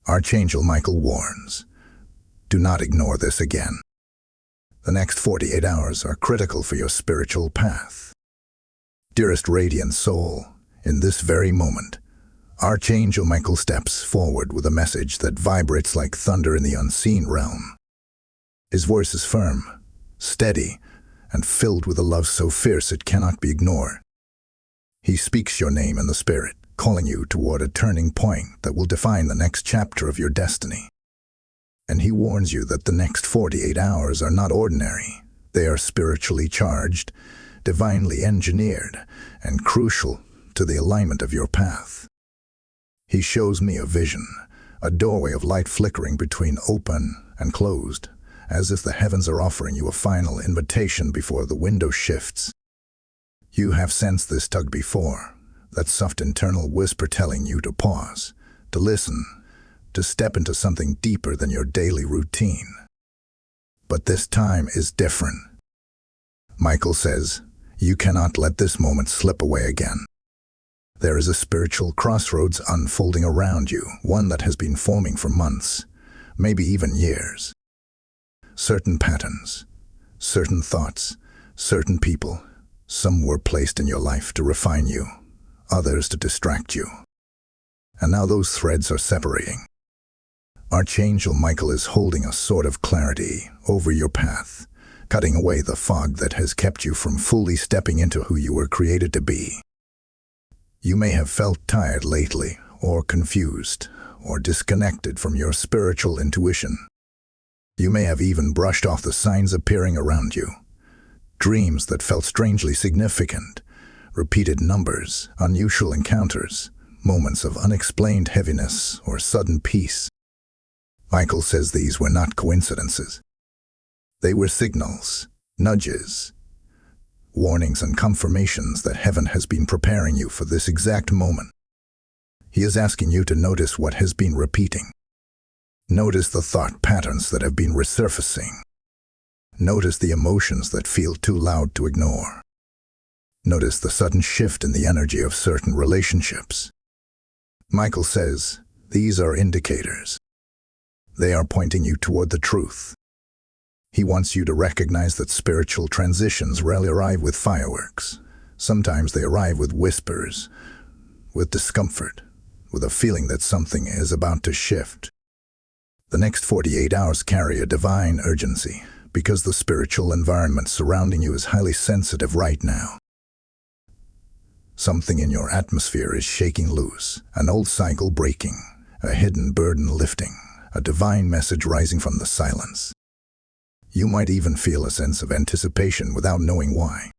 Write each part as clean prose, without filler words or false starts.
Archangel Michael warns, do not ignore this again. The next 48 hours are critical for your spiritual path. Dearest radiant soul, in this very moment, Archangel Michael steps forward with a message that vibrates like thunder in the unseen realm. His voice is firm, steady, and filled with a love so fierce it cannot be ignored. He speaks your name in the spirit, calling you toward a turning point that will define the next chapter of your destiny. And he warns you that the next 48 hours are not ordinary. They are spiritually charged, divinely engineered, and crucial to the alignment of your path. He shows me a vision, a doorway of light flickering between open and closed, as if the heavens are offering you a final invitation before the window shifts. You have sensed this tug before, that soft internal whisper telling you to pause, to listen, to step into something deeper than your daily routine. But this time is different. Michael says, you cannot let this moment slip away again. There is a spiritual crossroads unfolding around you, one that has been forming for months, maybe even years. Certain patterns, certain thoughts, certain people, some were placed in your life to refine you, others to distract you. And now those threads are separating. Archangel Michael is holding a sword of clarity over your path, cutting away the fog that has kept you from fully stepping into who you were created to be. You may have felt tired lately, or confused, or disconnected from your spiritual intuition. You may have even brushed off the signs appearing around you. Dreams that felt strangely significant, repeated numbers, unusual encounters, moments of unexplained heaviness or sudden peace. Michael says these were not coincidences. They were signals, nudges, warnings and confirmations that heaven has been preparing you for this exact moment. He is asking you to notice what has been repeating. Notice the thought patterns that have been resurfacing. Notice the emotions that feel too loud to ignore. Notice the sudden shift in the energy of certain relationships. Michael says, these are indicators. They are pointing you toward the truth. He wants you to recognize that spiritual transitions rarely arrive with fireworks. Sometimes they arrive with whispers, with discomfort, with a feeling that something is about to shift. The next 48 hours carry a divine urgency, because the spiritual environment surrounding you is highly sensitive right now. Something in your atmosphere is shaking loose, an old cycle breaking, a hidden burden lifting, a divine message rising from the silence. You might even feel a sense of anticipation without knowing why.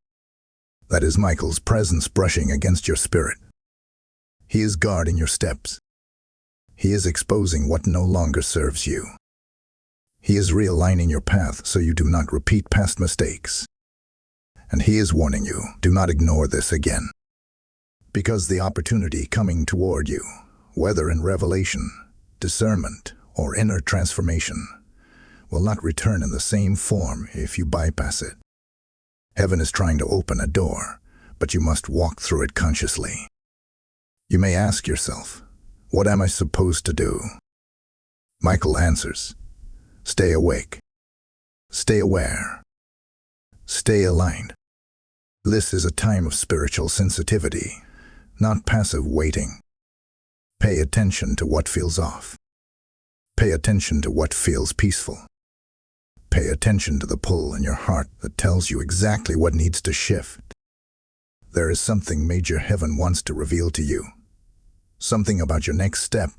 That is Michael's presence brushing against your spirit. He is guarding your steps. He is exposing what no longer serves you. He is realigning your path so you do not repeat past mistakes. And he is warning you, do not ignore this again. Because the opportunity coming toward you, whether in revelation, discernment, or inner transformation, will not return in the same form if you bypass it. Heaven is trying to open a door, but you must walk through it consciously. You may ask yourself, what am I supposed to do? Michael answers, stay awake, stay aware, stay aligned. This is a time of spiritual sensitivity, not passive waiting. Pay attention to what feels off. Pay attention to what feels peaceful. Pay attention to the pull in your heart that tells you exactly what needs to shift. There is something major heaven wants to reveal to you. Something about your next step,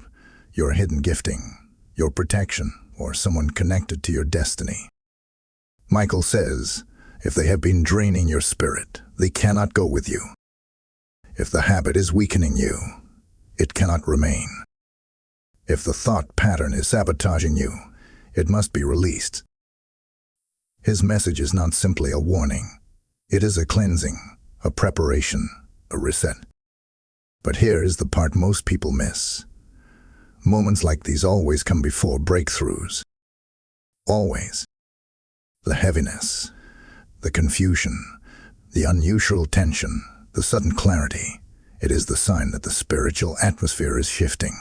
your hidden gifting, your protection, or someone connected to your destiny. Michael says, if they have been draining your spirit, they cannot go with you. If the habit is weakening you, it cannot remain. If the thought pattern is sabotaging you, it must be released. His message is not simply a warning. It is a cleansing, a preparation, a reset. But here is the part most people miss. Moments like these always come before breakthroughs. Always. The heaviness, the confusion, the unusual tension, the sudden clarity, it is the sign that the spiritual atmosphere is shifting.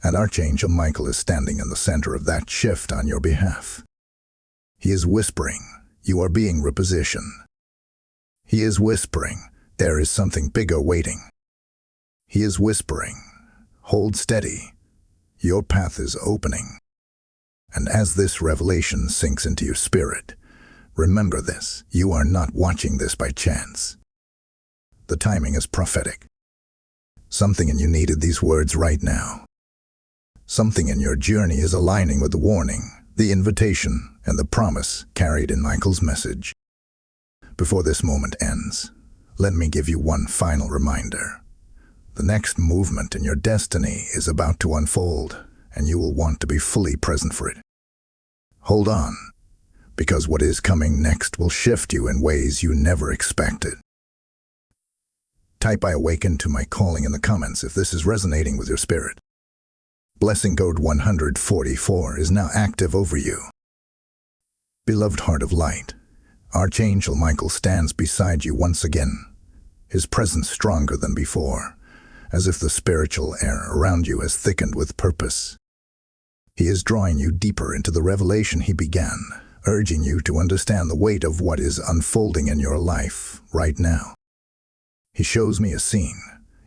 And Archangel Michael is standing in the center of that shift on your behalf. He is whispering, you are being repositioned. He is whispering, there is something bigger waiting. He is whispering, hold steady, your path is opening. And as this revelation sinks into your spirit, remember this, you are not watching this by chance. The timing is prophetic. Something in you needed these words right now. Something in your journey is aligning with the warning, the invitation, and the promise carried in Michael's message. Before this moment ends, let me give you one final reminder. The next movement in your destiny is about to unfold, and you will want to be fully present for it. Hold on, because what is coming next will shift you in ways you never expected. Type "I awaken to my calling" in the comments if this is resonating with your spirit. Blessing code 144 is now active over you. Beloved heart of light, Archangel Michael stands beside you once again, his presence stronger than before, as if the spiritual air around you has thickened with purpose. He is drawing you deeper into the revelation he began, urging you to understand the weight of what is unfolding in your life right now. He shows me a scene,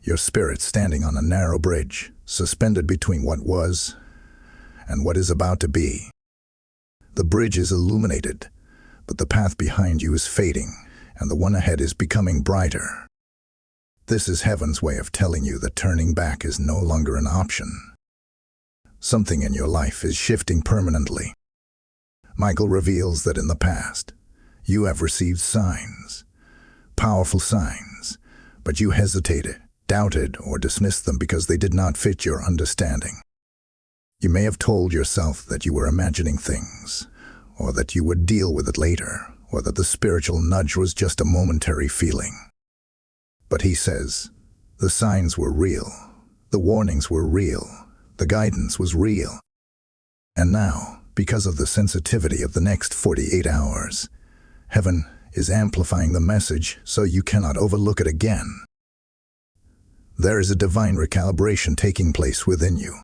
your spirit standing on a narrow bridge, suspended between what was and what is about to be. The bridge is illuminated, but the path behind you is fading, and the one ahead is becoming brighter. This is heaven's way of telling you that turning back is no longer an option. Something in your life is shifting permanently. Michael reveals that in the past, you have received signs, powerful signs, but you hesitated, doubted, or dismissed them because they did not fit your understanding. You may have told yourself that you were imagining things, or that you would deal with it later, or that the spiritual nudge was just a momentary feeling. But he says, the signs were real, the warnings were real, the guidance was real. And now, because of the sensitivity of the next 48 hours, heaven is amplifying the message so you cannot overlook it again. There is a divine recalibration taking place within you.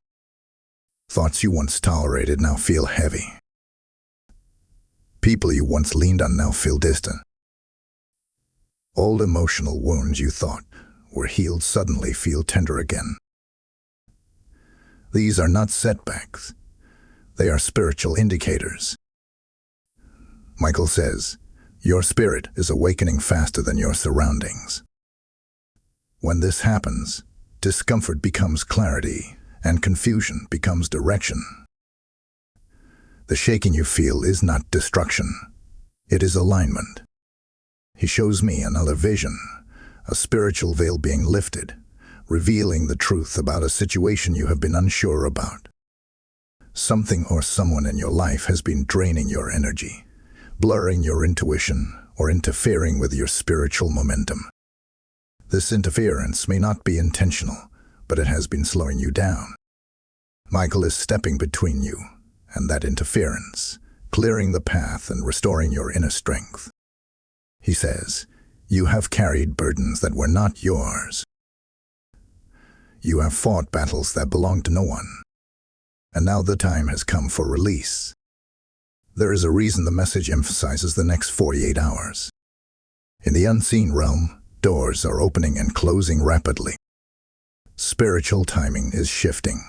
Thoughts you once tolerated now feel heavy. People you once leaned on now feel distant. Old emotional wounds you thought were healed suddenly feel tender again. These are not setbacks. They are spiritual indicators. Michael says, your spirit is awakening faster than your surroundings. When this happens, discomfort becomes clarity, and confusion becomes direction. The shaking you feel is not destruction. It is alignment. He shows me another vision, a spiritual veil being lifted, revealing the truth about a situation you have been unsure about. Something or someone in your life has been draining your energy, blurring your intuition, or interfering with your spiritual momentum. This interference may not be intentional, but it has been slowing you down. Michael is stepping between you and that interference, clearing the path and restoring your inner strength. He says, you have carried burdens that were not yours. You have fought battles that belong to no one. And now the time has come for release. There is a reason the message emphasizes the next 48 hours. In the unseen realm, doors are opening and closing rapidly. Spiritual timing is shifting.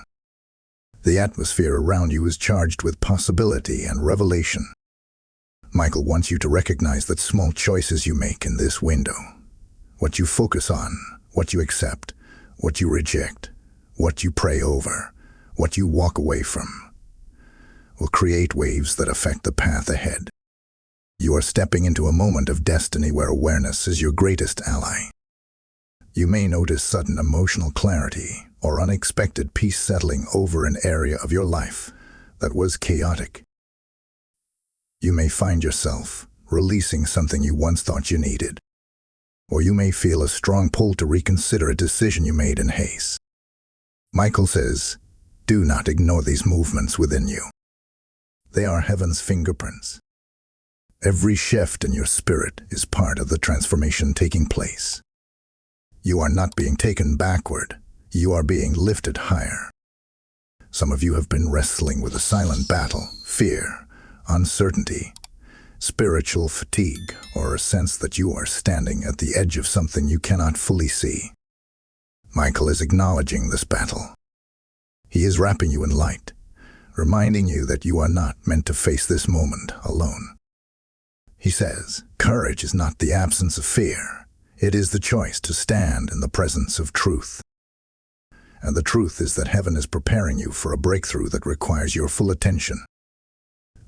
The atmosphere around you is charged with possibility and revelation. Michael wants you to recognize that small choices you make in this window, what you focus on, what you accept, what you reject, what you pray over, what you walk away from, will create waves that affect the path ahead. You are stepping into a moment of destiny where awareness is your greatest ally. You may notice sudden emotional clarity or unexpected peace settling over an area of your life that was chaotic. You may find yourself releasing something you once thought you needed, or you may feel a strong pull to reconsider a decision you made in haste. Michael says, do not ignore these movements within you. They are heaven's fingerprints. Every shift in your spirit is part of the transformation taking place. You are not being taken backward, you are being lifted higher. Some of you have been wrestling with a silent battle, fear, uncertainty, spiritual fatigue, or a sense that you are standing at the edge of something you cannot fully see. Michael is acknowledging this battle. He is wrapping you in light, reminding you that you are not meant to face this moment alone. He says, courage is not the absence of fear. It is the choice to stand in the presence of truth. And the truth is that heaven is preparing you for a breakthrough that requires your full attention.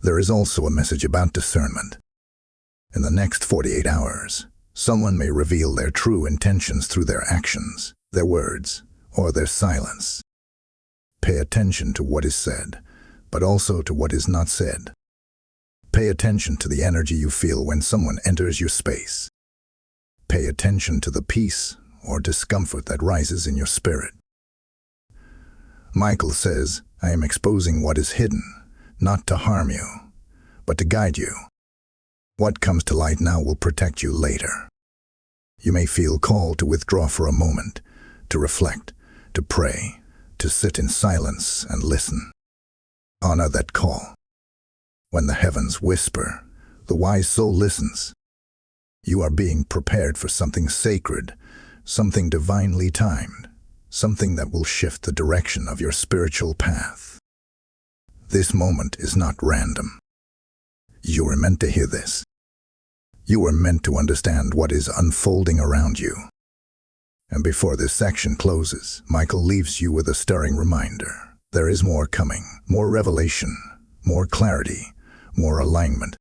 There is also a message about discernment. In the next 48 hours, someone may reveal their true intentions through their actions, their words, or their silence. Pay attention to what is said, but also to what is not said. Pay attention to the energy you feel when someone enters your space. Pay attention to the peace or discomfort that rises in your spirit. Michael says, I am exposing what is hidden, not to harm you, but to guide you. What comes to light now will protect you later. You may feel called to withdraw for a moment, to reflect, to pray, to sit in silence and listen. Honor that call. When the heavens whisper, the wise soul listens. You are being prepared for something sacred, something divinely timed, something that will shift the direction of your spiritual path. This moment is not random. You are meant to hear this. You are meant to understand what is unfolding around you. And before this section closes, Michael leaves you with a stirring reminder. There is more coming, more revelation, more clarity, more alignment.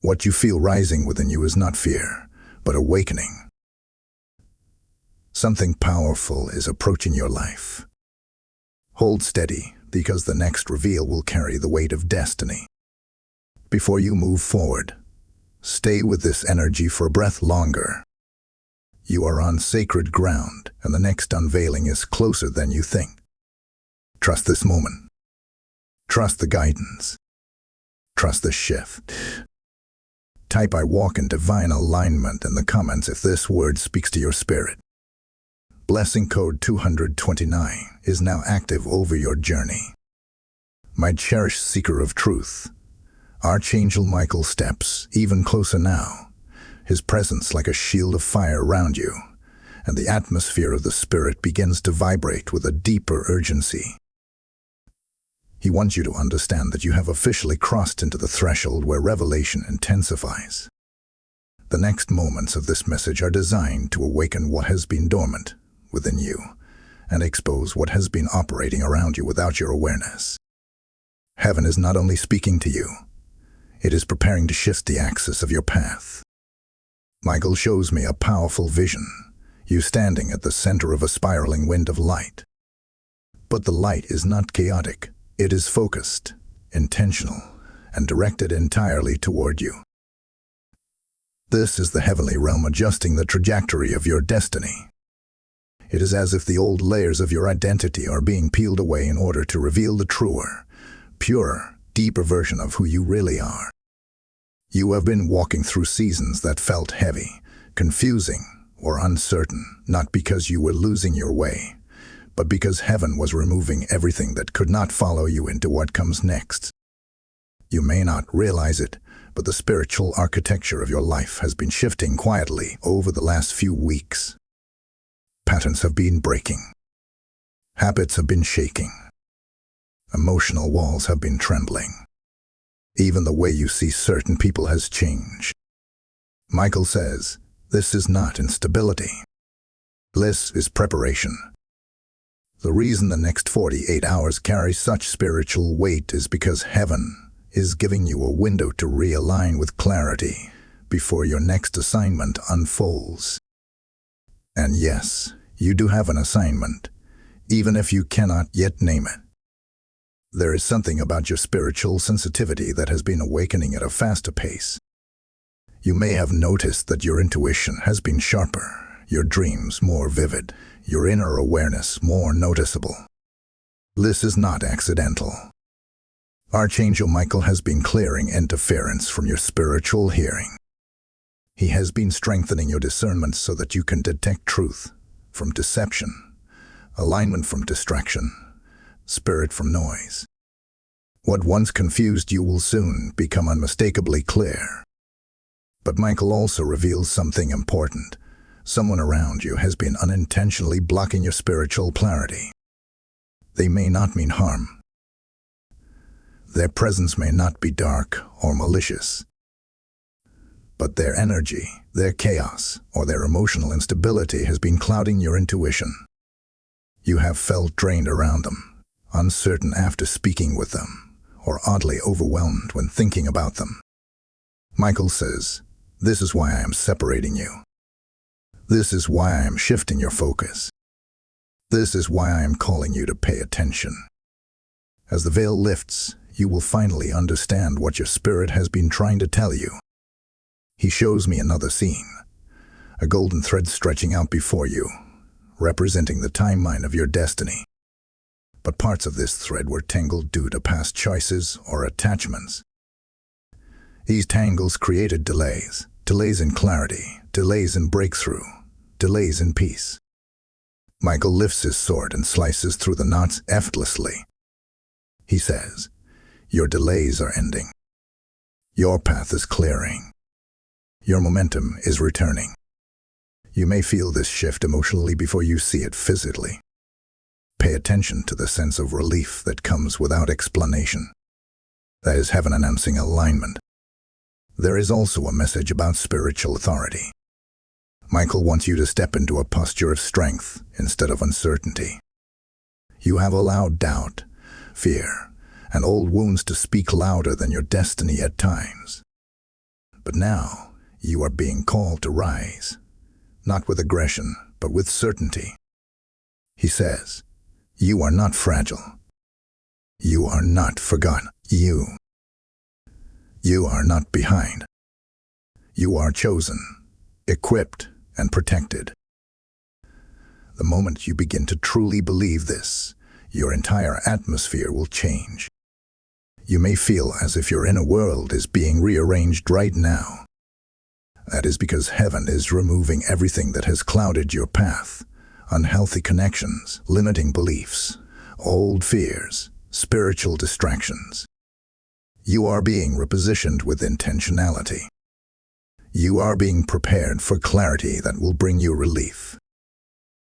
What you feel rising within you is not fear, but awakening. Something powerful is approaching your life. Hold steady, because the next reveal will carry the weight of destiny. Before you move forward, stay with this energy for a breath longer. You are on sacred ground, and the next unveiling is closer than you think. Trust this moment. Trust the guidance. Trust the shift. Type I walk in divine alignment in the comments if this word speaks to your spirit. Blessing code 229 is now active over your journey. My cherished seeker of truth, Archangel Michael steps even closer now, his presence like a shield of fire around you, and the atmosphere of the spirit begins to vibrate with a deeper urgency. He wants you to understand that you have officially crossed into the threshold where revelation intensifies. The next moments of this message are designed to awaken what has been dormant within you and expose what has been operating around you without your awareness. Heaven is not only speaking to you, it is preparing to shift the axis of your path. Michael shows me a powerful vision, you standing at the center of a spiraling wind of light. But the light is not chaotic. It is focused, intentional, and directed entirely toward you. This is the heavenly realm adjusting the trajectory of your destiny. It is as if the old layers of your identity are being peeled away in order to reveal the truer, purer, deeper version of who you really are. You have been walking through seasons that felt heavy, confusing, or uncertain, not because you were losing your way, but because heaven was removing everything that could not follow you into what comes next. You may not realize it, but the spiritual architecture of your life has been shifting quietly over the last few weeks. Patterns have been breaking. Habits have been shaking. Emotional walls have been trembling. Even the way you see certain people has changed. Michael says, this is not instability. This is preparation. The reason the next 48 hours carry such spiritual weight is because heaven is giving you a window to realign with clarity before your next assignment unfolds. And yes, you do have an assignment, even if you cannot yet name it. There is something about your spiritual sensitivity that has been awakening at a faster pace. You may have noticed that your intuition has been sharper, your dreams more vivid, your inner awareness more noticeable. This is not accidental. Archangel Michael has been clearing interference from your spiritual hearing. He has been strengthening your discernment so that you can detect truth from deception, alignment from distraction, spirit from noise. What once confused you will soon become unmistakably clear. But Michael also reveals something important. Someone around you has been unintentionally blocking your spiritual clarity. They may not mean harm. Their presence may not be dark or malicious. But their energy, their chaos, or their emotional instability has been clouding your intuition. You have felt drained around them, uncertain after speaking with them, or oddly overwhelmed when thinking about them. Michael says, "This is why I am separating you. This is why I am shifting your focus. This is why I am calling you to pay attention." As the veil lifts, you will finally understand what your spirit has been trying to tell you. He shows me another scene, a golden thread stretching out before you, representing the timeline of your destiny. But parts of this thread were tangled due to past choices or attachments. These tangles created delays in clarity, delays in breakthrough, delays in peace. Michael lifts his sword and slices through the knots effortlessly. He says, "Your delays are ending. Your path is clearing. Your momentum is returning." You may feel this shift emotionally before you see it physically. Pay attention to the sense of relief that comes without explanation. That is heaven announcing alignment. There is also a message about spiritual authority. Michael wants you to step into a posture of strength instead of uncertainty. You have allowed doubt, fear, and old wounds to speak louder than your destiny at times. But now, you are being called to rise, not with aggression, but with certainty. He says, "You are not fragile. You are not forgotten. You are not behind. You are chosen, equipped, and protected." The moment you begin to truly believe this, your entire atmosphere will change. You may feel as if your inner world is being rearranged right now. That is because heaven is removing everything that has clouded your path. Unhealthy connections, limiting beliefs, old fears, spiritual distractions. You are being repositioned with intentionality. You are being prepared for clarity that will bring you relief.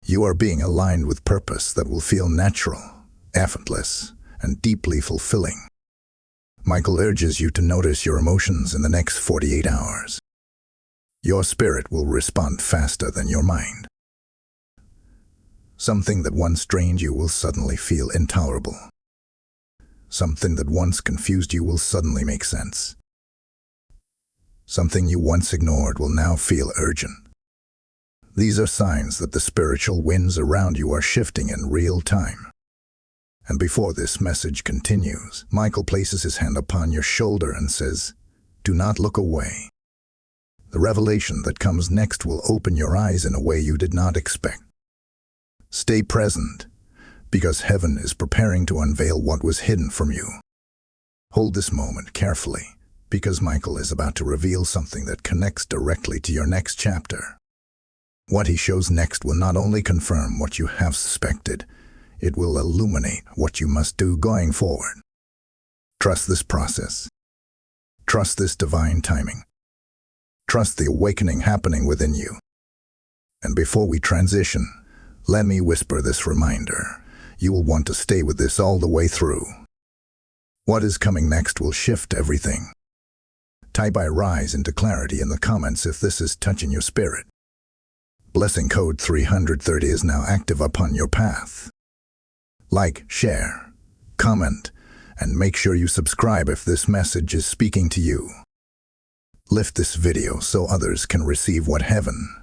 You are being aligned with purpose that will feel natural, effortless, and deeply fulfilling. Michael urges you to notice your emotions in the next 48 hours. Your spirit will respond faster than your mind. Something that once drained you will suddenly feel intolerable. Something that once confused you will suddenly make sense. Something you once ignored will now feel urgent. These are signs that the spiritual winds around you are shifting in real time. And before this message continues, Michael places his hand upon your shoulder and says, "Do not look away." The revelation that comes next will open your eyes in a way you did not expect. Stay present, because heaven is preparing to unveil what was hidden from you. Hold this moment carefully, because Michael is about to reveal something that connects directly to your next chapter. What he shows next will not only confirm what you have suspected, it will illuminate what you must do going forward. Trust this process. Trust this divine timing. Trust the awakening happening within you. And before we transition, let me whisper this reminder. You will want to stay with this all the way through. What is coming next will shift everything. Type "I rise" into clarity in the comments if this is touching your spirit. Blessing code 330 is now active upon your path. Like, share, comment, and make sure you subscribe if this message is speaking to you. Lift this video so others can receive what heaven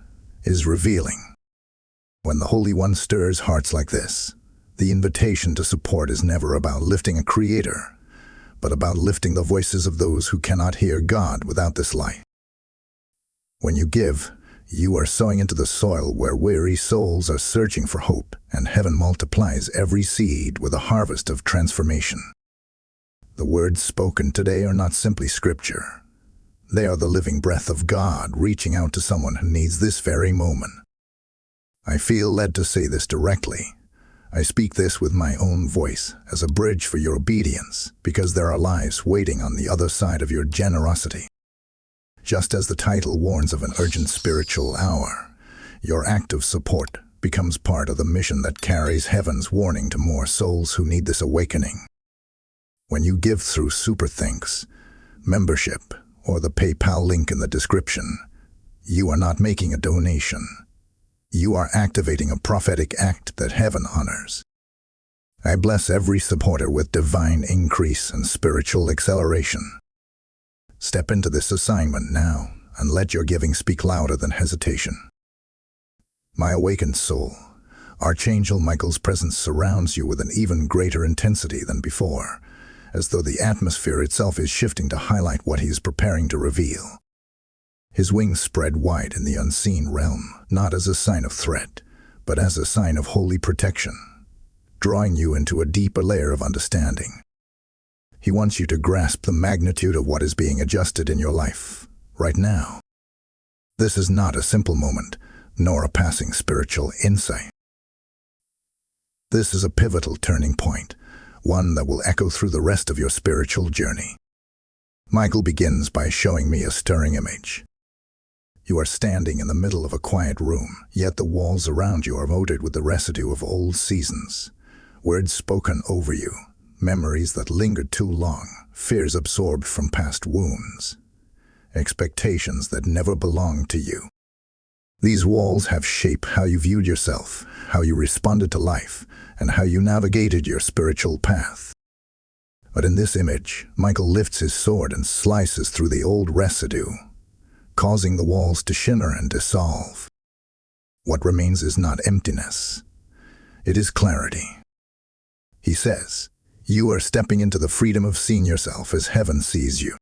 is revealing. When the Holy One stirs hearts like this, the invitation to support is never about lifting a creator, but about lifting the voices of those who cannot hear God without this light. When you give, you are sowing into the soil where weary souls are searching for hope, and heaven multiplies every seed with a harvest of transformation. The words spoken today are not simply scripture. They are the living breath of God reaching out to someone who needs this very moment. I feel led to say this directly. I speak this with my own voice as a bridge for your obedience, because there are lives waiting on the other side of your generosity. Just as the title warns of an urgent spiritual hour, your act of support becomes part of the mission that carries heaven's warning to more souls who need this awakening. When you give through Super Thanks, membership, or the PayPal link in the description, you are not making a donation. You are activating a prophetic act that heaven honors. I bless every supporter with divine increase and spiritual acceleration. Step into this assignment now and let your giving speak louder than hesitation. My awakened soul, Archangel Michael's presence surrounds you with an even greater intensity than before, as though the atmosphere itself is shifting to highlight what he is preparing to reveal. His wings spread wide in the unseen realm, not as a sign of threat, but as a sign of holy protection, drawing you into a deeper layer of understanding. He wants you to grasp the magnitude of what is being adjusted in your life, right now. This is not a simple moment, nor a passing spiritual insight. This is a pivotal turning point, one that will echo through the rest of your spiritual journey. Michael begins by showing me a stirring image. You are standing in the middle of a quiet room, yet the walls around you are odoured with the residue of old seasons. Words spoken over you, memories that lingered too long, fears absorbed from past wounds, expectations that never belonged to you. These walls have shaped how you viewed yourself, how you responded to life, and how you navigated your spiritual path. But in this image, Michael lifts his sword and slices through the old residue, causing the walls to shimmer and dissolve. What remains is not emptiness. It is clarity. He says, you are stepping into the freedom of seeing yourself as heaven sees you.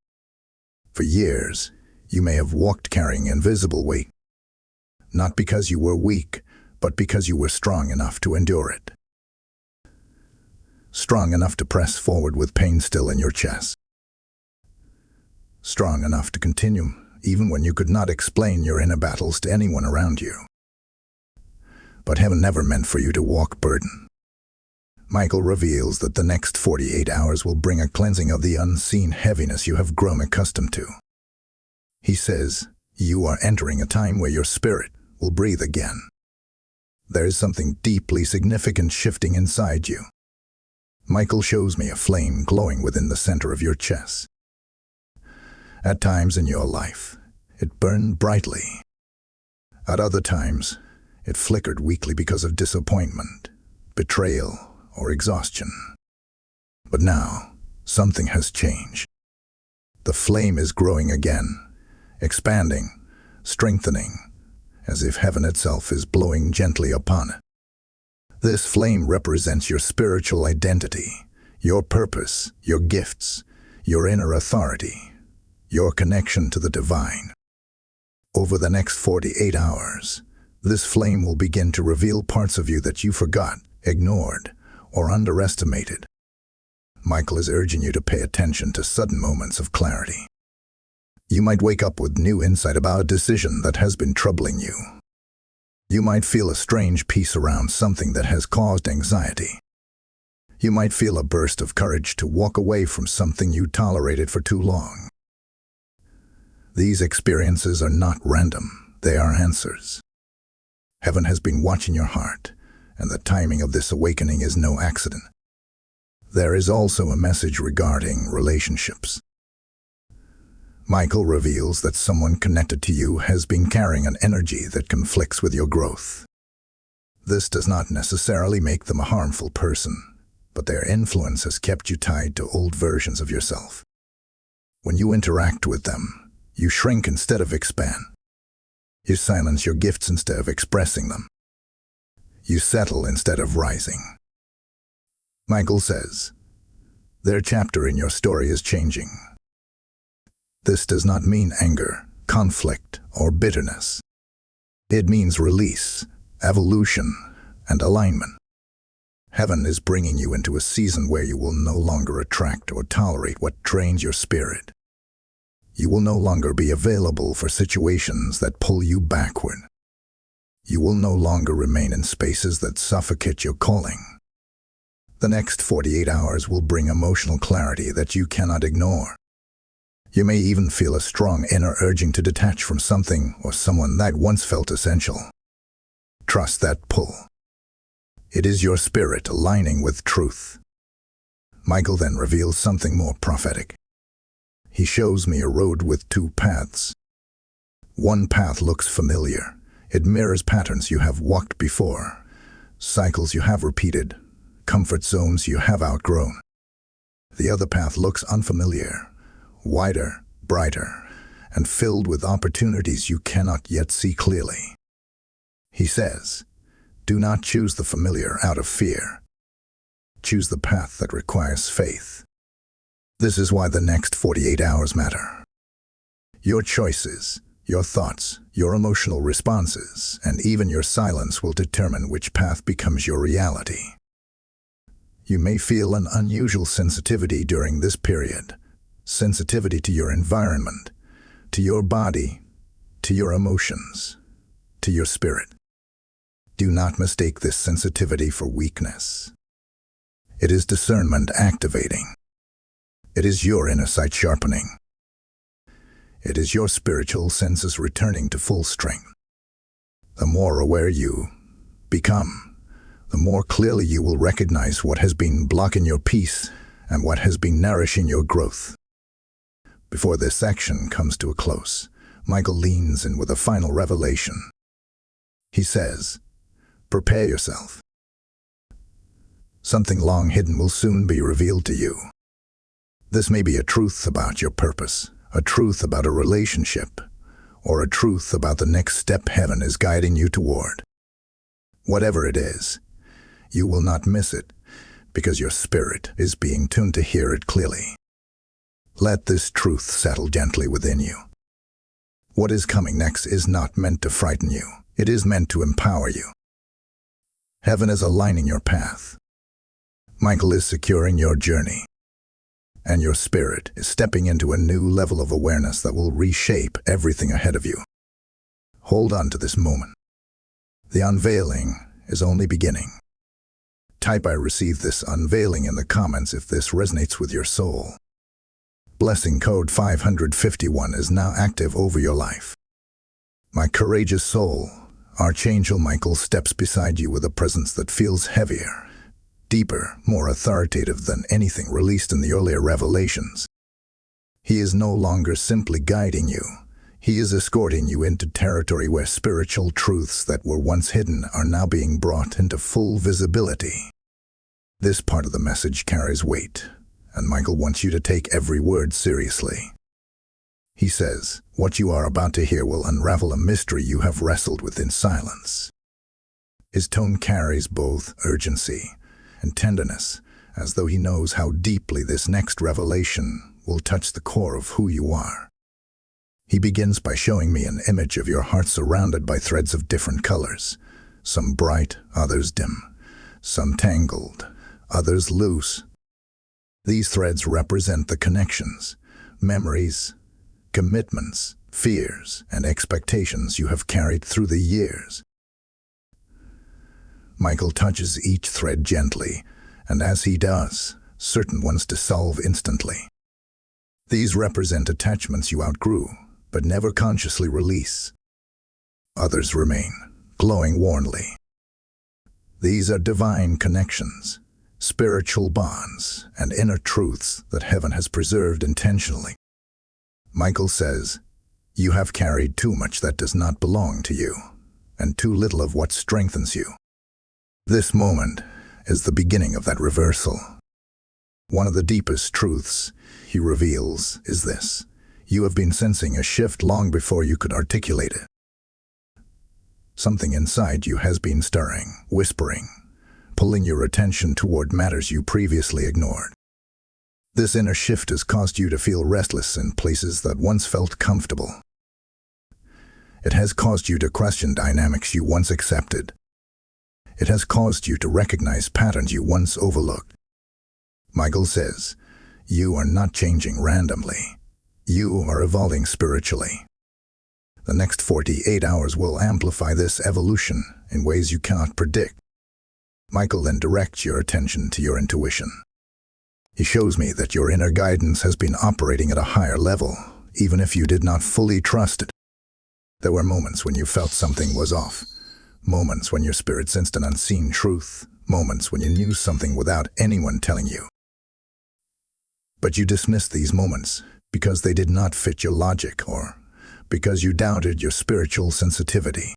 For years, you may have walked carrying invisible weight, not because you were weak, but because you were strong enough to endure it. Strong enough to press forward with pain still in your chest. Strong enough to continue, even when you could not explain your inner battles to anyone around you. But heaven never meant for you to walk burden. Michael reveals that the next 48 hours will bring a cleansing of the unseen heaviness you have grown accustomed to. He says, you are entering a time where your spirit will breathe again. There is something deeply significant shifting inside you. Michael shows me a flame glowing within the center of your chest. At times in your life, it burned brightly. At other times, it flickered weakly because of disappointment, betrayal, or exhaustion. But now, something has changed. The flame is growing again, expanding, strengthening, as if heaven itself is blowing gently upon it. This flame represents your spiritual identity, your purpose, your gifts, your inner authority, your connection to the divine. Over the next 48 hours, this flame will begin to reveal parts of you that you forgot, ignored, or underestimated. Michael is urging you to pay attention to sudden moments of clarity. You might wake up with new insight about a decision that has been troubling you. You might feel a strange peace around something that has caused anxiety. You might feel a burst of courage to walk away from something you tolerated for too long. These experiences are not random, they are answers. Heaven has been watching your heart, and the timing of this awakening is no accident. There is also a message regarding relationships. Michael reveals that someone connected to you has been carrying an energy that conflicts with your growth. This does not necessarily make them a harmful person, but their influence has kept you tied to old versions of yourself. When you interact with them, you shrink instead of expand. You silence your gifts instead of expressing them. You settle instead of rising. Michael says, their chapter in your story is changing. This does not mean anger, conflict, or bitterness. It means release, evolution, and alignment. Heaven is bringing you into a season where you will no longer attract or tolerate what drains your spirit. You will no longer be available for situations that pull you backward. You will no longer remain in spaces that suffocate your calling. The next 48 hours will bring emotional clarity that you cannot ignore. You may even feel a strong inner urging to detach from something or someone that once felt essential. Trust that pull. It is your spirit aligning with truth. Michael then reveals something more prophetic. He shows me a road with two paths. One path looks familiar. It mirrors patterns you have walked before, cycles you have repeated, comfort zones you have outgrown. The other path looks unfamiliar, wider, brighter, and filled with opportunities you cannot yet see clearly. He says, do not choose the familiar out of fear. Choose the path that requires faith. This is why the next 48 hours matter. Your choices, your thoughts, your emotional responses, and even your silence will determine which path becomes your reality. You may feel an unusual sensitivity during this period. Sensitivity to your environment, to your body, to your emotions, to your spirit. Do not mistake this sensitivity for weakness. It is discernment activating. It is your inner sight sharpening. It is your spiritual senses returning to full strength. The more aware you become, the more clearly you will recognize what has been blocking your peace and what has been nourishing your growth. Before this section comes to a close, Michael leans in with a final revelation. He says, prepare yourself. Something long hidden will soon be revealed to you. This may be a truth about your purpose, a truth about a relationship, or a truth about the next step heaven is guiding you toward. Whatever it is, you will not miss it because your spirit is being tuned to hear it clearly. Let this truth settle gently within you. What is coming next is not meant to frighten you. It is meant to empower you. Heaven is aligning your path. Michael is securing your journey. And your spirit is stepping into a new level of awareness that will reshape everything ahead of you. Hold on to this moment. The unveiling is only beginning. Type I received this unveiling in the comments if this resonates with your soul. Blessing code 551 is now active over your life. My courageous soul, Archangel Michael steps beside you with a presence that feels heavier, deeper, more authoritative than anything released in the earlier revelations. He is no longer simply guiding you. He is escorting you into territory where spiritual truths that were once hidden are now being brought into full visibility. This part of the message carries weight, and Michael wants you to take every word seriously. He says, what you are about to hear will unravel a mystery you have wrestled with in silence. His tone carries both urgency and tenderness, as though he knows how deeply this next revelation will touch the core of who you are. He begins by showing me an image of your heart surrounded by threads of different colors, some bright, others dim, some tangled, others loose. These threads represent the connections, memories, commitments, fears, and expectations you have carried through the years. Michael touches each thread gently, and as he does, certain ones dissolve instantly. These represent attachments you outgrew, but never consciously release. Others remain, glowing warmly. These are divine connections, spiritual bonds, and inner truths that heaven has preserved intentionally. Michael says, you have carried too much that does not belong to you, and too little of what strengthens you. This moment is the beginning of that reversal. One of the deepest truths he reveals is this: you have been sensing a shift long before you could articulate it. Something inside you has been stirring, whispering, pulling your attention toward matters you previously ignored. This inner shift has caused you to feel restless in places that once felt comfortable. It has caused you to question dynamics you once accepted. It has caused you to recognize patterns you once overlooked. Michael says, you are not changing randomly. You are evolving spiritually. The next 48 hours will amplify this evolution in ways you cannot predict. Michael then directs your attention to your intuition. He shows me that your inner guidance has been operating at a higher level, even if you did not fully trust it. There were moments when you felt something was off, moments when your spirit sensed an unseen truth, moments when you knew something without anyone telling you. But you dismissed these moments because they did not fit your logic or because you doubted your spiritual sensitivity.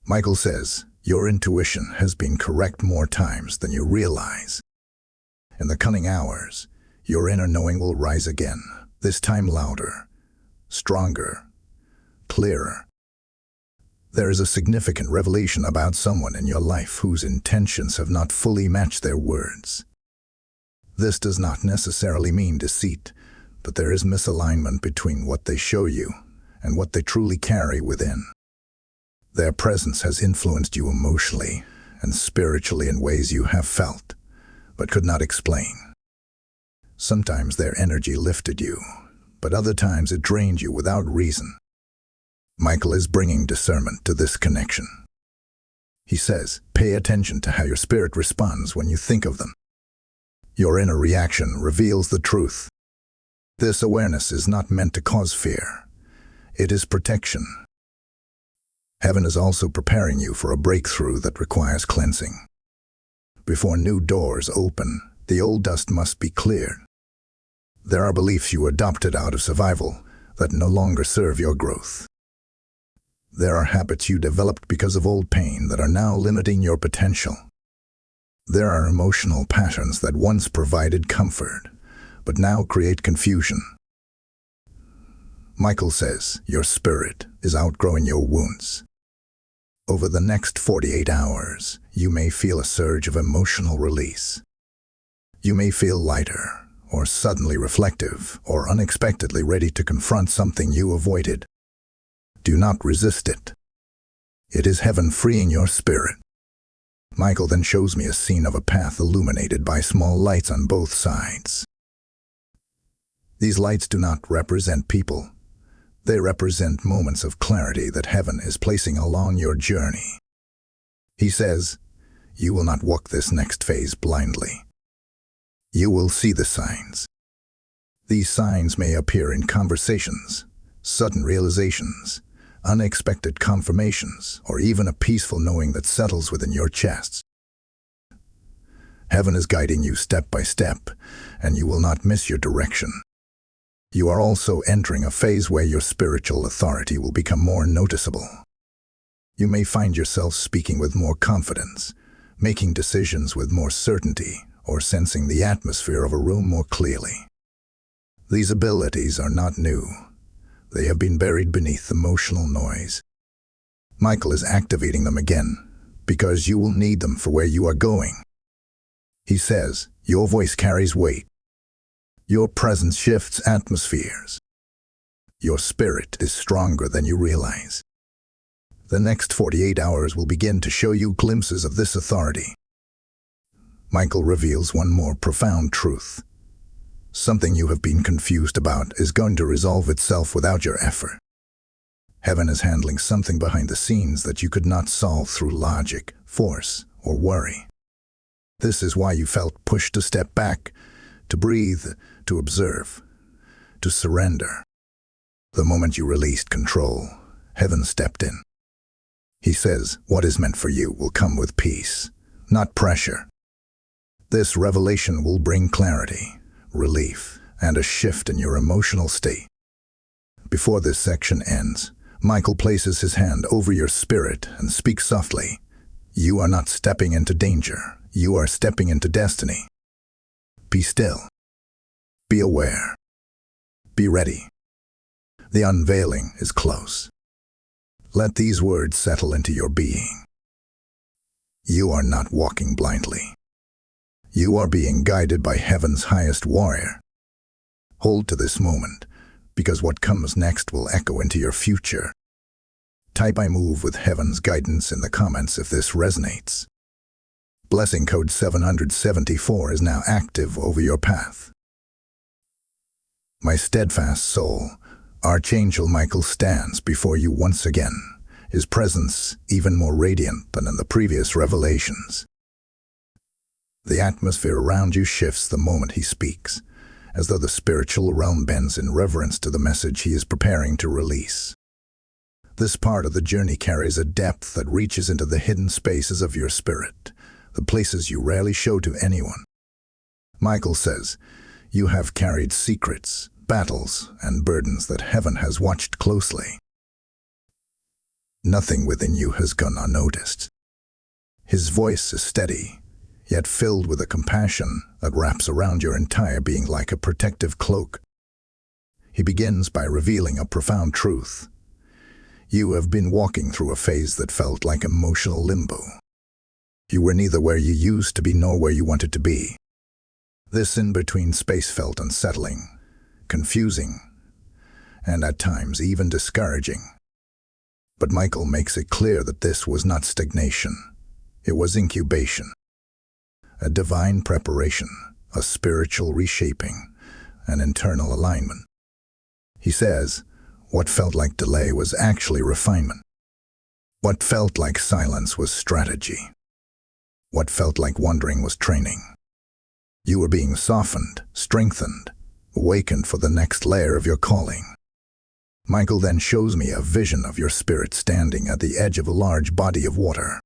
Michael says, your intuition has been correct more times than you realize. In the coming hours, your inner knowing will rise again, this time louder, stronger, clearer. There is a significant revelation about someone in your life whose intentions have not fully matched their words. This does not necessarily mean deceit, but there is misalignment between what they show you and what they truly carry within. Their presence has influenced you emotionally and spiritually in ways you have felt, but could not explain. Sometimes their energy lifted you, but other times it drained you without reason. Michael is bringing discernment to this connection. He says, pay attention to how your spirit responds when you think of them. Your inner reaction reveals the truth. This awareness is not meant to cause fear. It is protection. Heaven is also preparing you for a breakthrough that requires cleansing. Before new doors open, the old dust must be cleared. There are beliefs you adopted out of survival that no longer serve your growth. There are habits you developed because of old pain that are now limiting your potential. There are emotional patterns that once provided comfort, but now create confusion. Michael says your spirit is outgrowing your wounds. Over the next 48 hours, you may feel a surge of emotional release. You may feel lighter, or suddenly reflective, or unexpectedly ready to confront something you avoided. Do not resist it. It is heaven freeing your spirit. Michael then shows me a scene of a path illuminated by small lights on both sides. These lights do not represent people. They represent moments of clarity that heaven is placing along your journey. He says, you will not walk this next phase blindly. You will see the signs. These signs may appear in conversations, sudden realizations, unexpected confirmations, or even a peaceful knowing that settles within your chest. Heaven is guiding you step by step, and you will not miss your direction. You are also entering a phase where your spiritual authority will become more noticeable. You may find yourself speaking with more confidence, making decisions with more certainty, or sensing the atmosphere of a room more clearly. These abilities are not new. They have been buried beneath emotional noise. Michael is activating them again, because you will need them for where you are going. He says, your voice carries weight. Your presence shifts atmospheres. Your spirit is stronger than you realize. The next 48 hours will begin to show you glimpses of this authority. Michael reveals one more profound truth. Something you have been confused about is going to resolve itself without your effort. Heaven is handling something behind the scenes that you could not solve through logic, force, or worry. This is why you felt pushed to step back, to breathe, to observe, to surrender. The moment you released control, heaven stepped in. He says, what is meant for you will come with peace, not pressure. This revelation will bring clarity, relief, and a shift in your emotional state. Before this section ends, Michael places his hand over your spirit and speaks softly. You are not stepping into danger. You are stepping into destiny. Be still. Be aware. Be ready. The unveiling is close. Let these words settle into your being. You are not walking blindly. You are being guided by heaven's highest warrior. Hold to this moment, because what comes next will echo into your future. Type I move with heaven's guidance in the comments if this resonates. Blessing code 774 is now active over your path. My steadfast soul, Archangel Michael stands before you once again, his presence even more radiant than in the previous revelations. The atmosphere around you shifts the moment he speaks, as though the spiritual realm bends in reverence to the message he is preparing to release. This part of the journey carries a depth that reaches into the hidden spaces of your spirit, the places you rarely show to anyone. Michael says, you have carried secrets, battles, and burdens that heaven has watched closely. Nothing within you has gone unnoticed. His voice is steady, yet filled with a compassion that wraps around your entire being like a protective cloak. He begins by revealing a profound truth. You have been walking through a phase that felt like emotional limbo. You were neither where you used to be nor where you wanted to be. This in-between space felt unsettling, confusing, and at times even discouraging. But Michael makes it clear that this was not stagnation. It was incubation. A divine preparation, a spiritual reshaping, an internal alignment. He says, what felt like delay was actually refinement. What felt like silence was strategy. What felt like wandering was training. You were being softened, strengthened, awakened for the next layer of your calling. Michael then shows me a vision of your spirit standing at the edge of a large body of water.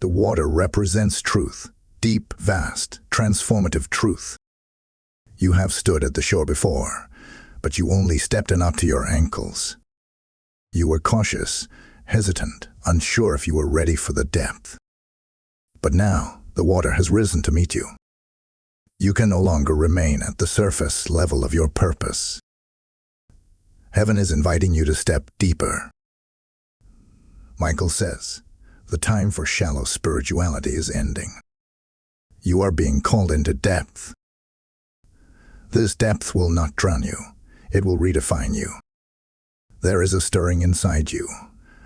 The water represents truth, deep, vast, transformative truth. You have stood at the shore before, but you only stepped in up to your ankles. You were cautious, hesitant, unsure if you were ready for the depth. But now, the water has risen to meet you. You can no longer remain at the surface level of your purpose. Heaven is inviting you to step deeper. Michael says, the time for shallow spirituality is ending. You are being called into depth. This depth will not drown you. It will redefine you. There is a stirring inside you,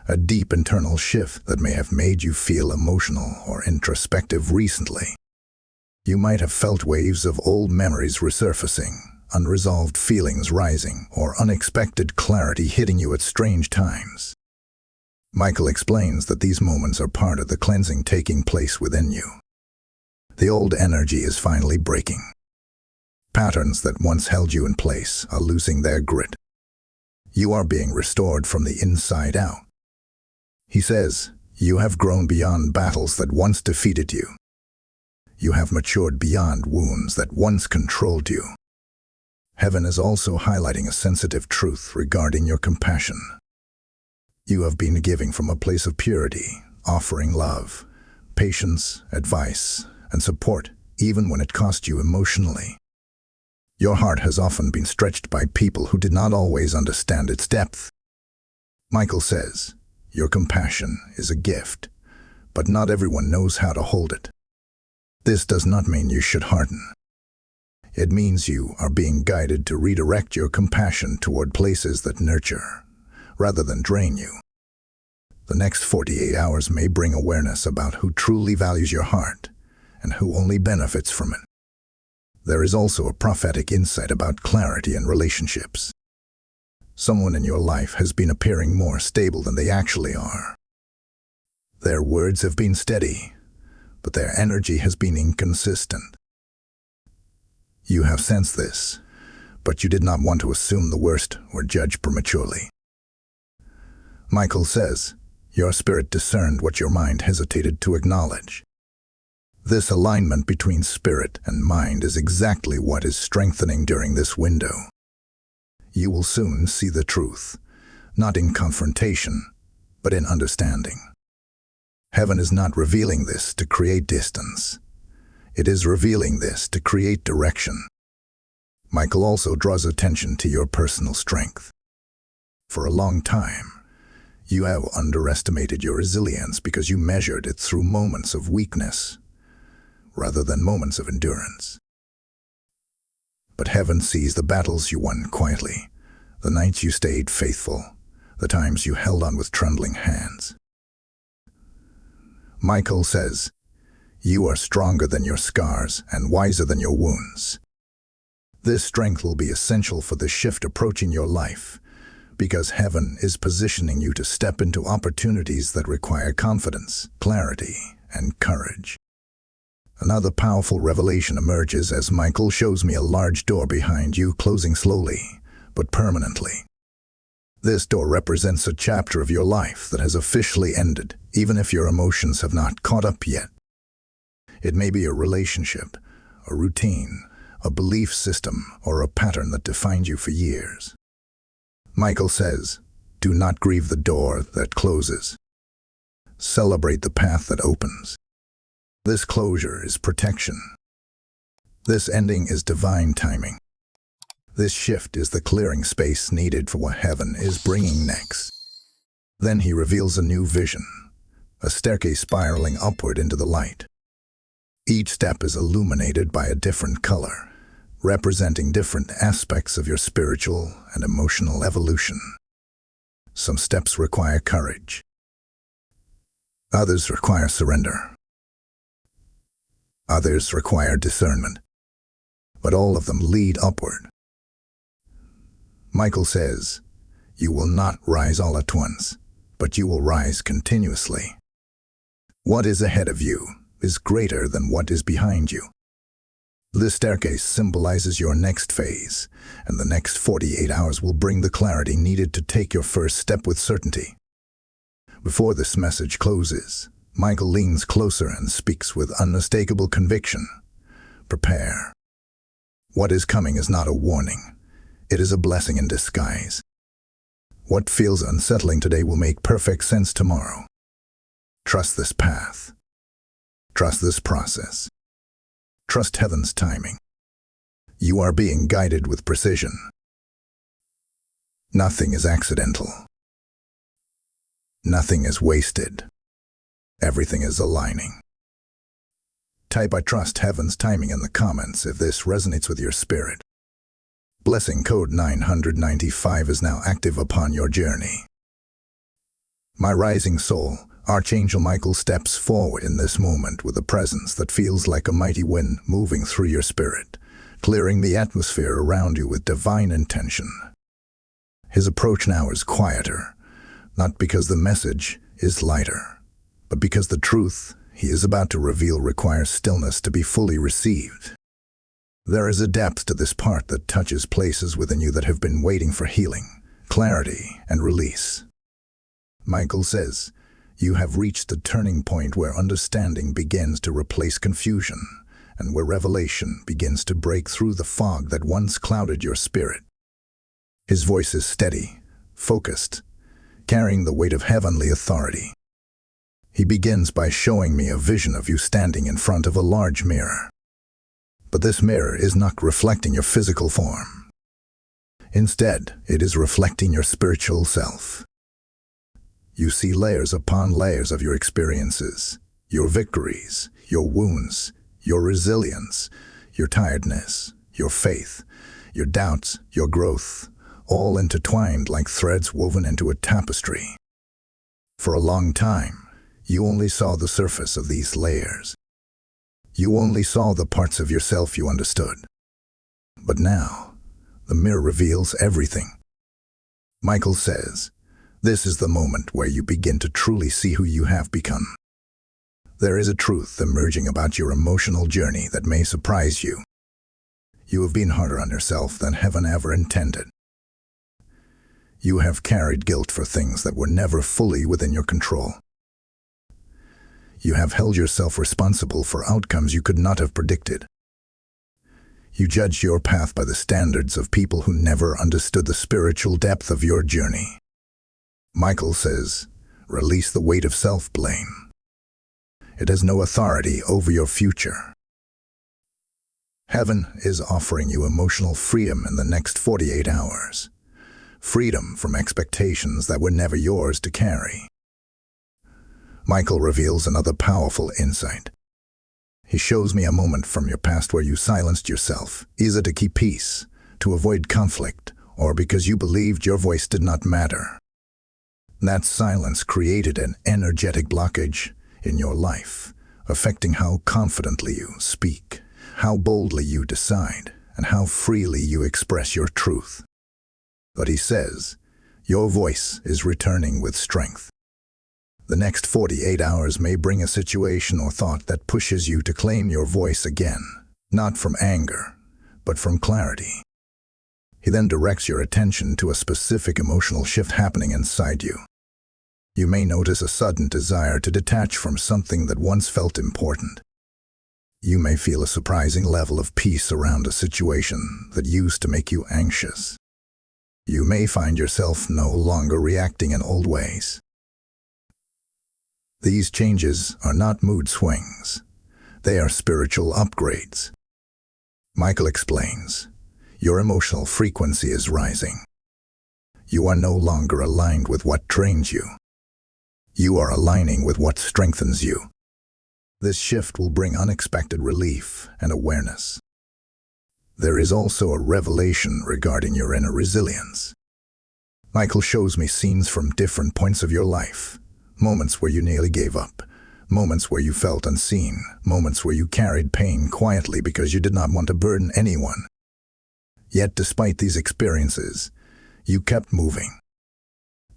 a deep internal shift that may have made you feel emotional or introspective recently. You might have felt waves of old memories resurfacing, unresolved feelings rising, or unexpected clarity hitting you at strange times. Michael explains that these moments are part of the cleansing taking place within you. The old energy is finally breaking. Patterns that once held you in place are losing their grit. You are being restored from the inside out. He says, you have grown beyond battles that once defeated you. You have matured beyond wounds that once controlled you. Heaven is also highlighting a sensitive truth regarding your compassion. You have been giving from a place of purity, offering love, patience, advice, and support, even when it cost you emotionally. Your heart has often been stretched by people who did not always understand its depth. Michael says, your compassion is a gift, but not everyone knows how to hold it. This does not mean you should harden. It means you are being guided to redirect your compassion toward places that nurture, rather than drain you. The next 48 hours may bring awareness about who truly values your heart and who only benefits from it. There is also a prophetic insight about clarity in relationships. Someone in your life has been appearing more stable than they actually are. Their words have been steady, but their energy has been inconsistent. You have sensed this, but you did not want to assume the worst or judge prematurely. Michael says, your spirit discerned what your mind hesitated to acknowledge. This alignment between spirit and mind is exactly what is strengthening during this window. You will soon see the truth, not in confrontation, but in understanding. Heaven is not revealing this to create distance. It is revealing this to create direction. Michael also draws attention to your personal strength. For a long time, you have underestimated your resilience because you measured it through moments of weakness, rather than moments of endurance. But heaven sees the battles you won quietly, the nights you stayed faithful, the times you held on with trembling hands. Michael says, you are stronger than your scars and wiser than your wounds. This strength will be essential for the shift approaching your life, because heaven is positioning you to step into opportunities that require confidence, clarity, and courage. Another powerful revelation emerges as Michael shows me a large door behind you closing slowly, but permanently. This door represents a chapter of your life that has officially ended, even if your emotions have not caught up yet. It may be a relationship, a routine, a belief system, or a pattern that defined you for years. Michael says, do not grieve the door that closes. Celebrate the path that opens. This closure is protection. This ending is divine timing. This shift is the clearing space needed for what heaven is bringing next. Then he reveals a new vision, a staircase spiraling upward into the light. Each step is illuminated by a different color, representing different aspects of your spiritual and emotional evolution. Some steps require courage. Others require surrender. Others require discernment. But all of them lead upward. Michael says, you will not rise all at once, but you will rise continuously. What is ahead of you is greater than what is behind you. This staircase symbolizes your next phase, and the next 48 hours will bring the clarity needed to take your first step with certainty. Before this message closes, Michael leans closer and speaks with unmistakable conviction. Prepare. What is coming is not a warning. It is a blessing in disguise. What feels unsettling today will make perfect sense tomorrow. Trust this path. Trust this process. Trust heaven's timing. You are being guided with precision. Nothing is accidental. Nothing is wasted. Everything is aligning. Type I trust heaven's timing in the comments if this resonates with your spirit. Blessing code 995 is now active upon your journey. My rising soul, Archangel Michael steps forward in this moment with a presence that feels like a mighty wind moving through your spirit, clearing the atmosphere around you with divine intention. His approach now is quieter, not because the message is lighter, but because the truth he is about to reveal requires stillness to be fully received. There is a depth to this part that touches places within you that have been waiting for healing, clarity, and release. Michael says, you have reached the turning point where understanding begins to replace confusion, and where revelation begins to break through the fog that once clouded your spirit. His voice is steady, focused, carrying the weight of heavenly authority. He begins by showing me a vision of you standing in front of a large mirror. But this mirror is not reflecting your physical form. Instead, it is reflecting your spiritual self. You see layers upon layers of your experiences, your victories, your wounds, your resilience, your tiredness, your faith, your doubts, your growth, all intertwined like threads woven into a tapestry. For a long time, you only saw the surface of these layers. You only saw the parts of yourself you understood. But now, the mirror reveals everything. Michael says, this is the moment where you begin to truly see who you have become. There is a truth emerging about your emotional journey that may surprise you. You have been harder on yourself than heaven ever intended. You have carried guilt for things that were never fully within your control. You have held yourself responsible for outcomes you could not have predicted. You judged your path by the standards of people who never understood the spiritual depth of your journey. Michael says, release the weight of self-blame. It has no authority over your future. Heaven is offering you emotional freedom in the next 48 hours. Freedom from expectations that were never yours to carry. Michael reveals another powerful insight. He shows me a moment from your past where you silenced yourself, either to keep peace, to avoid conflict, or because you believed your voice did not matter. That silence created an energetic blockage in your life, affecting how confidently you speak, how boldly you decide, and how freely you express your truth. But he says, your voice is returning with strength. The next 48 hours may bring a situation or thought that pushes you to claim your voice again, not from anger, but from clarity. He then directs your attention to a specific emotional shift happening inside you. You may notice a sudden desire to detach from something that once felt important. You may feel a surprising level of peace around a situation that used to make you anxious. You may find yourself no longer reacting in old ways. These changes are not mood swings. They are spiritual upgrades. Michael explains, your emotional frequency is rising. You are no longer aligned with what drains you. You are aligning with what strengthens you. This shift will bring unexpected relief and awareness. There is also a revelation regarding your inner resilience. Michael shows me scenes from different points of your life, moments where you nearly gave up, moments where you felt unseen, moments where you carried pain quietly because you did not want to burden anyone. Yet despite these experiences, you kept moving.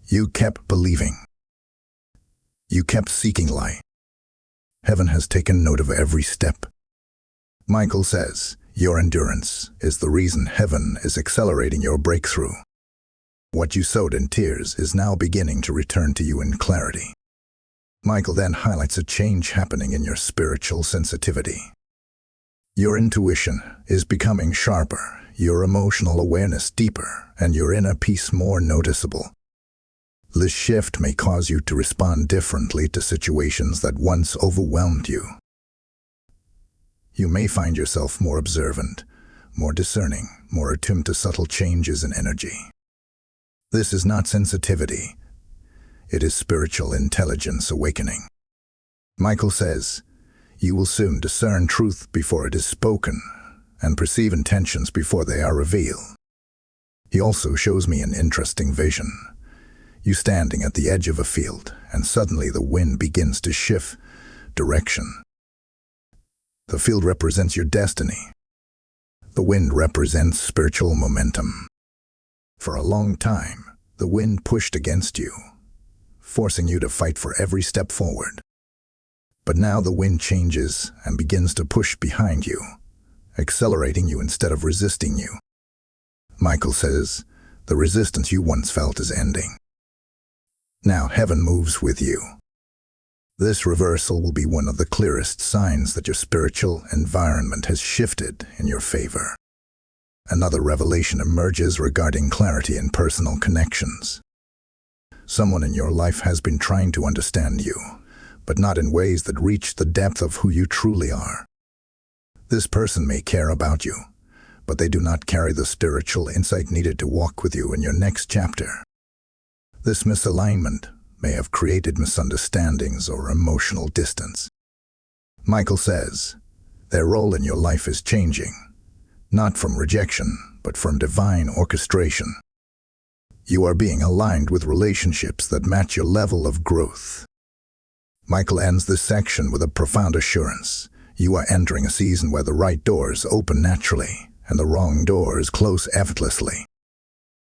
You kept believing. You kept seeking light. Heaven has taken note of every step. Michael says, your endurance is the reason heaven is accelerating your breakthrough. What you sowed in tears is now beginning to return to you in clarity. Michael then highlights a change happening in your spiritual sensitivity. Your intuition is becoming sharper, your emotional awareness deeper, and your inner peace more noticeable. This shift may cause you to respond differently to situations that once overwhelmed you. You may find yourself more observant, more discerning, more attuned to subtle changes in energy. This is not sensitivity. It is spiritual intelligence awakening. Michael says, you will soon discern truth before it is spoken and perceive intentions before they are revealed. He also shows me an interesting vision. You standing at the edge of a field, and suddenly the wind begins to shift direction. The field represents your destiny. The wind represents spiritual momentum. For a long time, the wind pushed against you, forcing you to fight for every step forward. But now the wind changes and begins to push behind you, accelerating you instead of resisting you. Michael says, the resistance you once felt is ending. Now heaven moves with you. This reversal will be one of the clearest signs that your spiritual environment has shifted in your favor. Another revelation emerges regarding clarity in personal connections. Someone in your life has been trying to understand you, but not in ways that reach the depth of who you truly are. This person may care about you, but they do not carry the spiritual insight needed to walk with you in your next chapter. This misalignment may have created misunderstandings or emotional distance. Michael says, their role in your life is changing, not from rejection, but from divine orchestration. You are being aligned with relationships that match your level of growth. Michael ends this section with a profound assurance. You are entering a season where the right doors open naturally and the wrong doors close effortlessly.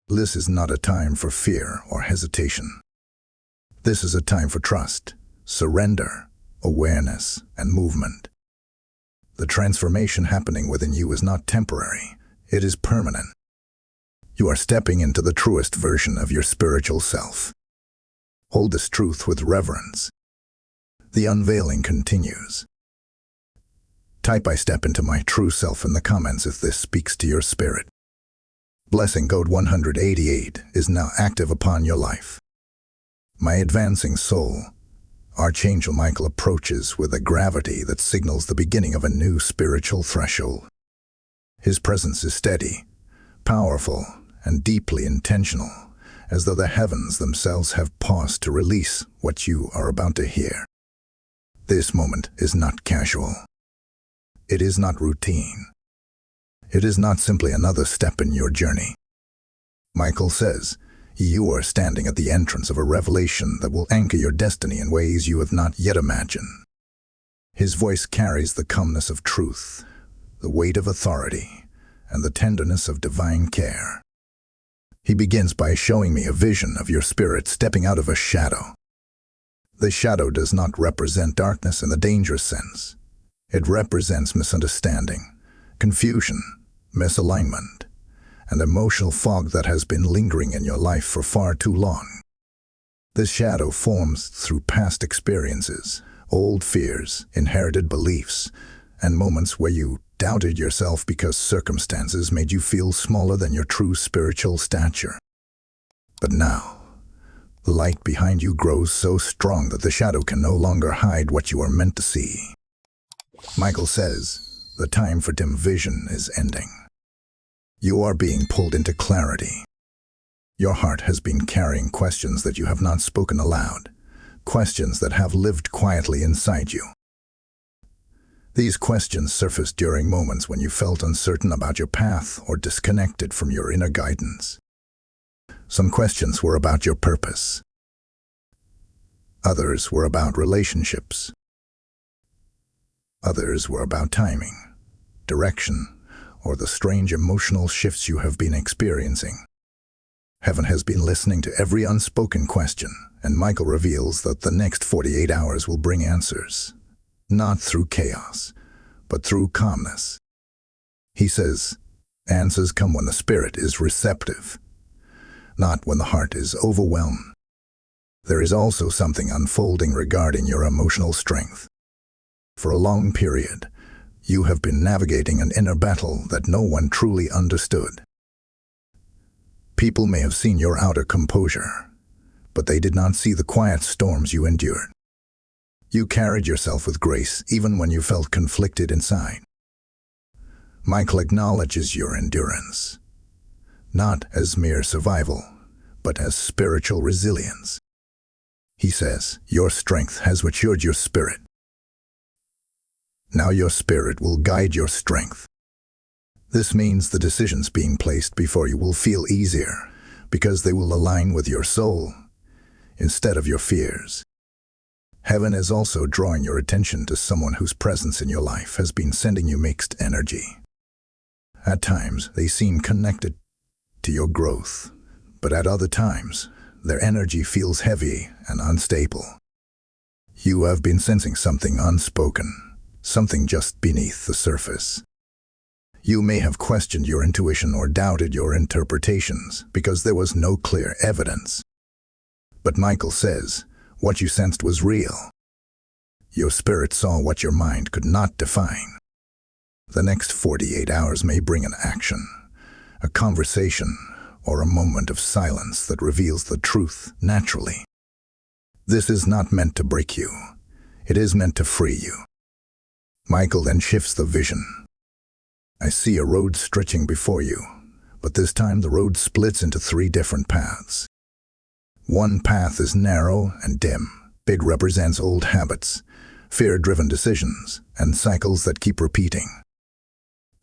This is not a time for fear or hesitation. This is a time for trust, surrender, awareness, and movement. The transformation happening within you is not temporary, it is permanent. You are stepping into the truest version of your spiritual self. Hold this truth with reverence. The unveiling continues. Type "I step into my true self" in the comments if this speaks to your spirit. Blessing code 188 is now active upon your life. My advancing soul, Archangel Michael approaches with a gravity that signals the beginning of a new spiritual threshold. His presence is steady, powerful, and deeply intentional, as though the heavens themselves have paused to release what you are about to hear. This moment is not casual. It is not routine. It is not simply another step in your journey. Michael says, you are standing at the entrance of a revelation that will anchor your destiny in ways you have not yet imagined. His voice carries the calmness of truth, the weight of authority, and the tenderness of divine care. He begins by showing me a vision of your spirit stepping out of a shadow. The shadow does not represent darkness in the dangerous sense. It represents misunderstanding, confusion, misalignment, and emotional fog that has been lingering in your life for far too long. This shadow forms through past experiences, old fears, inherited beliefs, and moments where you doubted yourself because circumstances made you feel smaller than your true spiritual stature. But now, the light behind you grows so strong that the shadow can no longer hide what you are meant to see. Michael says, the time for dim vision is ending. You are being pulled into clarity. Your heart has been carrying questions that you have not spoken aloud, questions that have lived quietly inside you. These questions surfaced during moments when you felt uncertain about your path or disconnected from your inner guidance. Some questions were about your purpose. Others were about relationships. Others were about timing, direction, or the strange emotional shifts you have been experiencing. Heaven has been listening to every unspoken question, and Michael reveals that the next 48 hours will bring answers. Not through chaos, but through calmness. He says, answers come when the spirit is receptive, not when the heart is overwhelmed. There is also something unfolding regarding your emotional strength. For a long period, you have been navigating an inner battle that no one truly understood. People may have seen your outer composure, but they did not see the quiet storms you endured. You carried yourself with grace even when you felt conflicted inside. Michael acknowledges your endurance, not as mere survival, but as spiritual resilience. He says, your strength has matured your spirit. Now your spirit will guide your strength. This means the decisions being placed before you will feel easier, because they will align with your soul, instead of your fears. Heaven is also drawing your attention to someone whose presence in your life has been sending you mixed energy. At times, they seem connected to your growth, but at other times, their energy feels heavy and unstable. You have been sensing something unspoken, something just beneath the surface. You may have questioned your intuition or doubted your interpretations because there was no clear evidence. But Michael says, what you sensed was real. Your spirit saw what your mind could not define. The next 48 hours may bring an action, a conversation, or a moment of silence that reveals the truth naturally. This is not meant to break you. It is meant to free you. Michael then shifts the vision. I see a road stretching before you, but this time the road splits into 3 different paths. One path is narrow and dim. It represents old habits, fear-driven decisions, and cycles that keep repeating.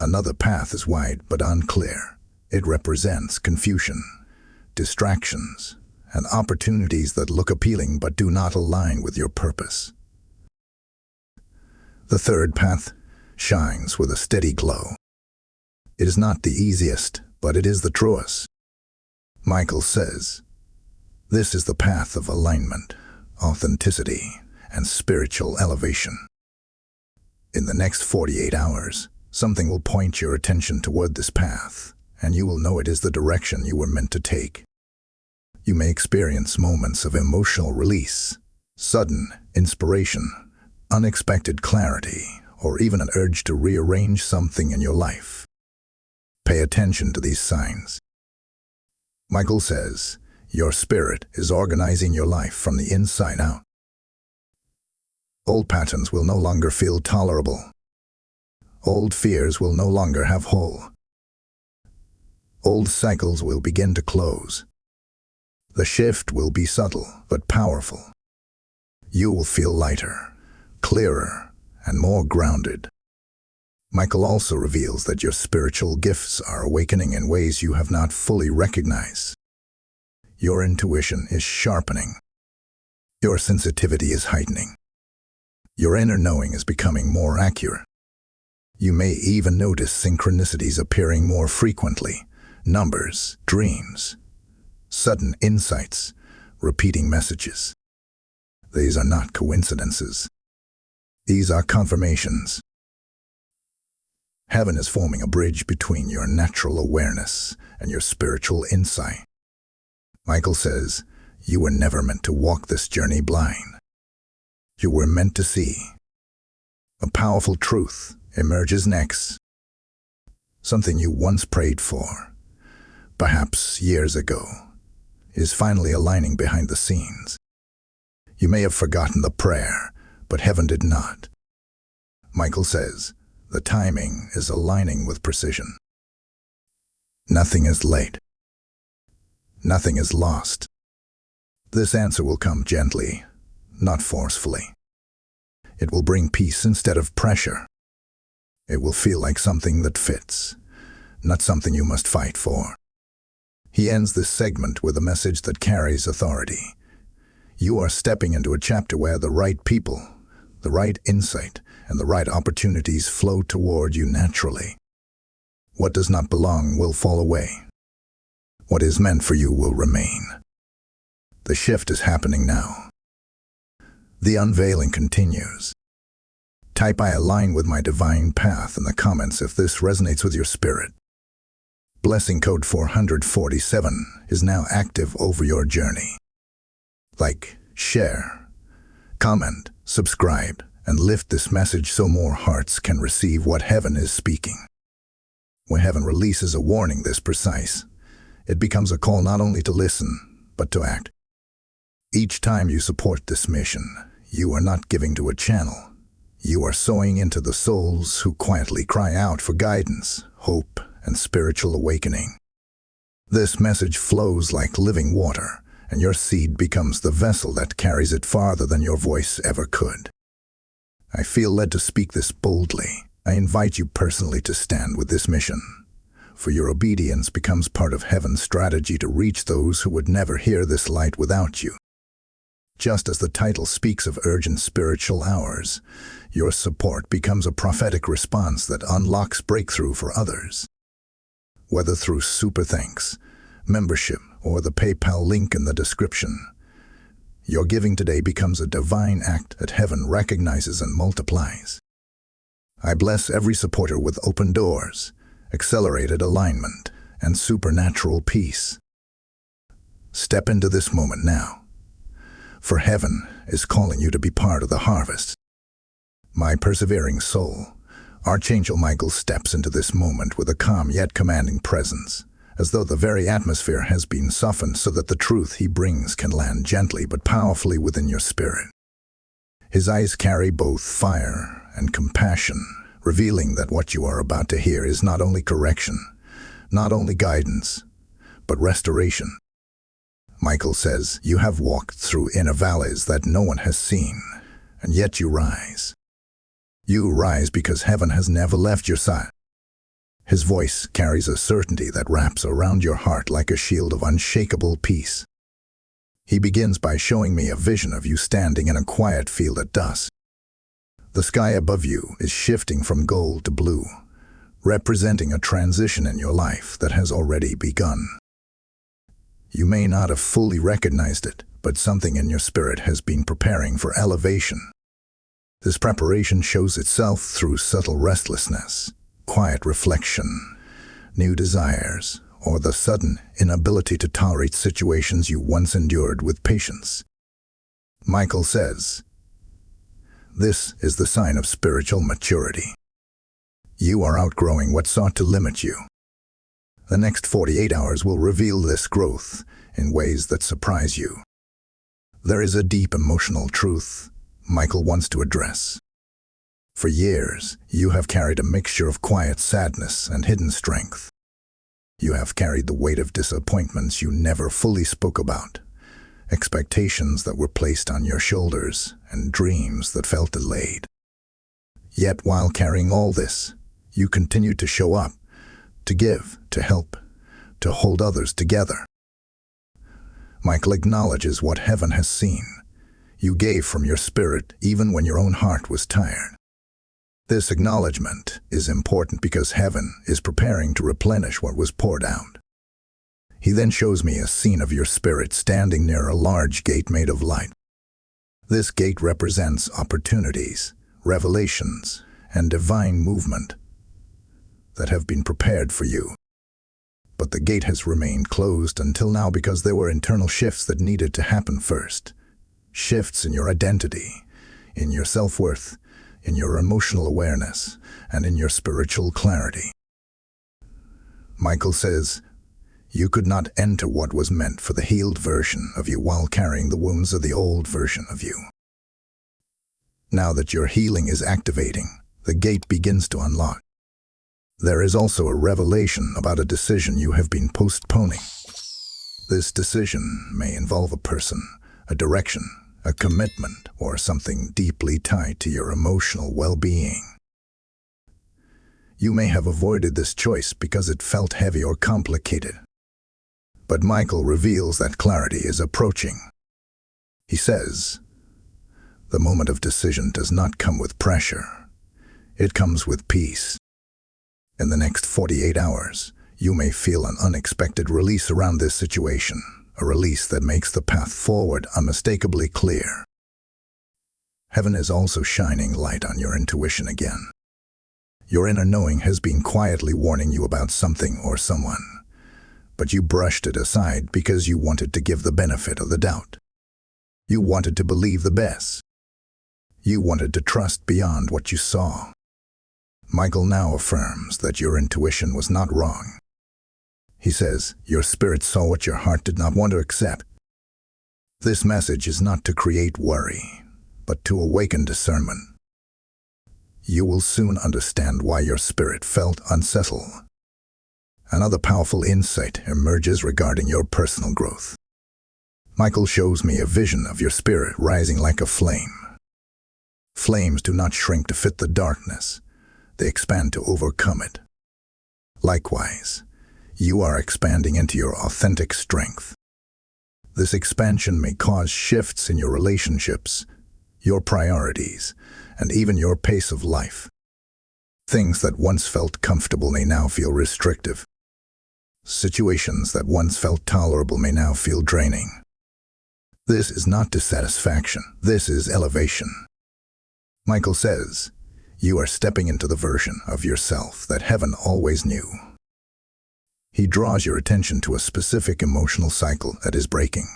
Another path is wide but unclear. It represents confusion, distractions, and opportunities that look appealing but do not align with your purpose. The third path shines with a steady glow. It is not the easiest, but it is the truest. Michael says, this is the path of alignment, authenticity, and spiritual elevation. In the next 48 hours, something will point your attention toward this path, and you will know it is the direction you were meant to take. You may experience moments of emotional release, sudden inspiration, unexpected clarity, or even an urge to rearrange something in your life. Pay attention to these signs. Michael says, your spirit is organizing your life from the inside out. Old patterns will no longer feel tolerable. Old fears will no longer have hold. Old cycles will begin to close. The shift will be subtle but powerful. You will feel lighter, clearer, and more grounded. Michael also reveals that your spiritual gifts are awakening in ways you have not fully recognized. Your intuition is sharpening. Your sensitivity is heightening. Your inner knowing is becoming more accurate. You may even notice synchronicities appearing more frequently, numbers, dreams, sudden insights, repeating messages. These are not coincidences. These are confirmations. Heaven is forming a bridge between your natural awareness and your spiritual insight. Michael says, you were never meant to walk this journey blind. You were meant to see. A powerful truth emerges next. Something you once prayed for, perhaps years ago, is finally aligning behind the scenes. You may have forgotten the prayer, but heaven did not. Michael says, the timing is aligning with precision. Nothing is late. Nothing is lost. This answer will come gently, not forcefully. It will bring peace instead of pressure. It will feel like something that fits, not something you must fight for. He ends this segment with a message that carries authority. You are stepping into a chapter where the right people, the right insight, and the right opportunities flow toward you naturally. What does not belong will fall away. What is meant for you will remain. The shift is happening now. The unveiling continues. Type "I align with my divine path" in the comments if this resonates with your spirit. Blessing code 447 is now active over your journey. Like, share, comment, subscribe, and lift this message so more hearts can receive what heaven is speaking. When heaven releases a warning this precise, it becomes a call not only to listen, but to act. Each time you support this mission, you are not giving to a channel. You are sowing into the souls who quietly cry out for guidance, hope, and spiritual awakening. This message flows like living water, and your seed becomes the vessel that carries it farther than your voice ever could. I feel led to speak this boldly. I invite you personally to stand with this mission, for your obedience becomes part of heaven's strategy to reach those who would never hear this light without you. Just as the title speaks of urgent spiritual hours, your support becomes a prophetic response that unlocks breakthrough for others. Whether through super thanks, membership, or the PayPal link in the description, your giving today becomes a divine act that heaven recognizes and multiplies. I bless every supporter with open doors, accelerated alignment, and supernatural peace. Step into this moment now, for heaven is calling you to be part of the harvest. My persevering soul, Archangel Michael steps into this moment with a calm yet commanding presence, as though the very atmosphere has been softened so that the truth he brings can land gently but powerfully within your spirit. His eyes carry both fire and compassion, revealing that what you are about to hear is not only correction, not only guidance, but restoration. Michael says, you have walked through inner valleys that no one has seen, and yet you rise. You rise because heaven has never left your side. His voice carries a certainty that wraps around your heart like a shield of unshakable peace. He begins by showing me a vision of you standing in a quiet field at dusk. The sky above you is shifting from gold to blue, representing a transition in your life that has already begun. You may not have fully recognized it, but something in your spirit has been preparing for elevation. This preparation shows itself through subtle restlessness, quiet reflection, new desires, or the sudden inability to tolerate situations you once endured with patience. Michael says, this is the sign of spiritual maturity. You are outgrowing what sought to limit you. The next 48 hours will reveal this growth in ways that surprise you. There is a deep emotional truth Michael wants to address. For years, you have carried a mixture of quiet sadness and hidden strength. You have carried the weight of disappointments you never fully spoke about, expectations that were placed on your shoulders, and dreams that felt delayed. Yet while carrying all this, you continued to show up, to give, to help, to hold others together. Michael acknowledges what heaven has seen. You gave from your spirit even when your own heart was tired. This acknowledgement is important because heaven is preparing to replenish what was poured out. He then shows me a scene of your spirit standing near a large gate made of light. This gate represents opportunities, revelations, and divine movement that have been prepared for you. But the gate has remained closed until now because there were internal shifts that needed to happen first. Shifts in your identity, in your self-worth, in your emotional awareness, and in your spiritual clarity. Michael says, you could not enter what was meant for the healed version of you while carrying the wounds of the old version of you. Now that your healing is activating, the gate begins to unlock. There is also a revelation about a decision you have been postponing. This decision may involve a person, a direction, a commitment, or something deeply tied to your emotional well-being. You may have avoided this choice because it felt heavy or complicated. But Michael reveals that clarity is approaching. He says, the moment of decision does not come with pressure. It comes with peace. In the next 48 hours, you may feel an unexpected release around this situation, a release that makes the path forward unmistakably clear. Heaven is also shining light on your intuition again. Your inner knowing has been quietly warning you about something or someone, but you brushed it aside because you wanted to give the benefit of the doubt. You wanted to believe the best. You wanted to trust beyond what you saw. Michael now affirms that your intuition was not wrong. He says, your spirit saw what your heart did not want to accept. This message is not to create worry, but to awaken discernment. You will soon understand why your spirit felt unsettled. Another powerful insight emerges regarding your personal growth. Michael shows me a vision of your spirit rising like a flame. Flames do not shrink to fit the darkness. They expand to overcome it. Likewise, you are expanding into your authentic strength. This expansion may cause shifts in your relationships, your priorities, and even your pace of life. Things that once felt comfortable may now feel restrictive. Situations that once felt tolerable may now feel draining. This is not dissatisfaction, this is elevation. Michael says, you are stepping into the version of yourself that heaven always knew. He draws your attention to a specific emotional cycle that is breaking.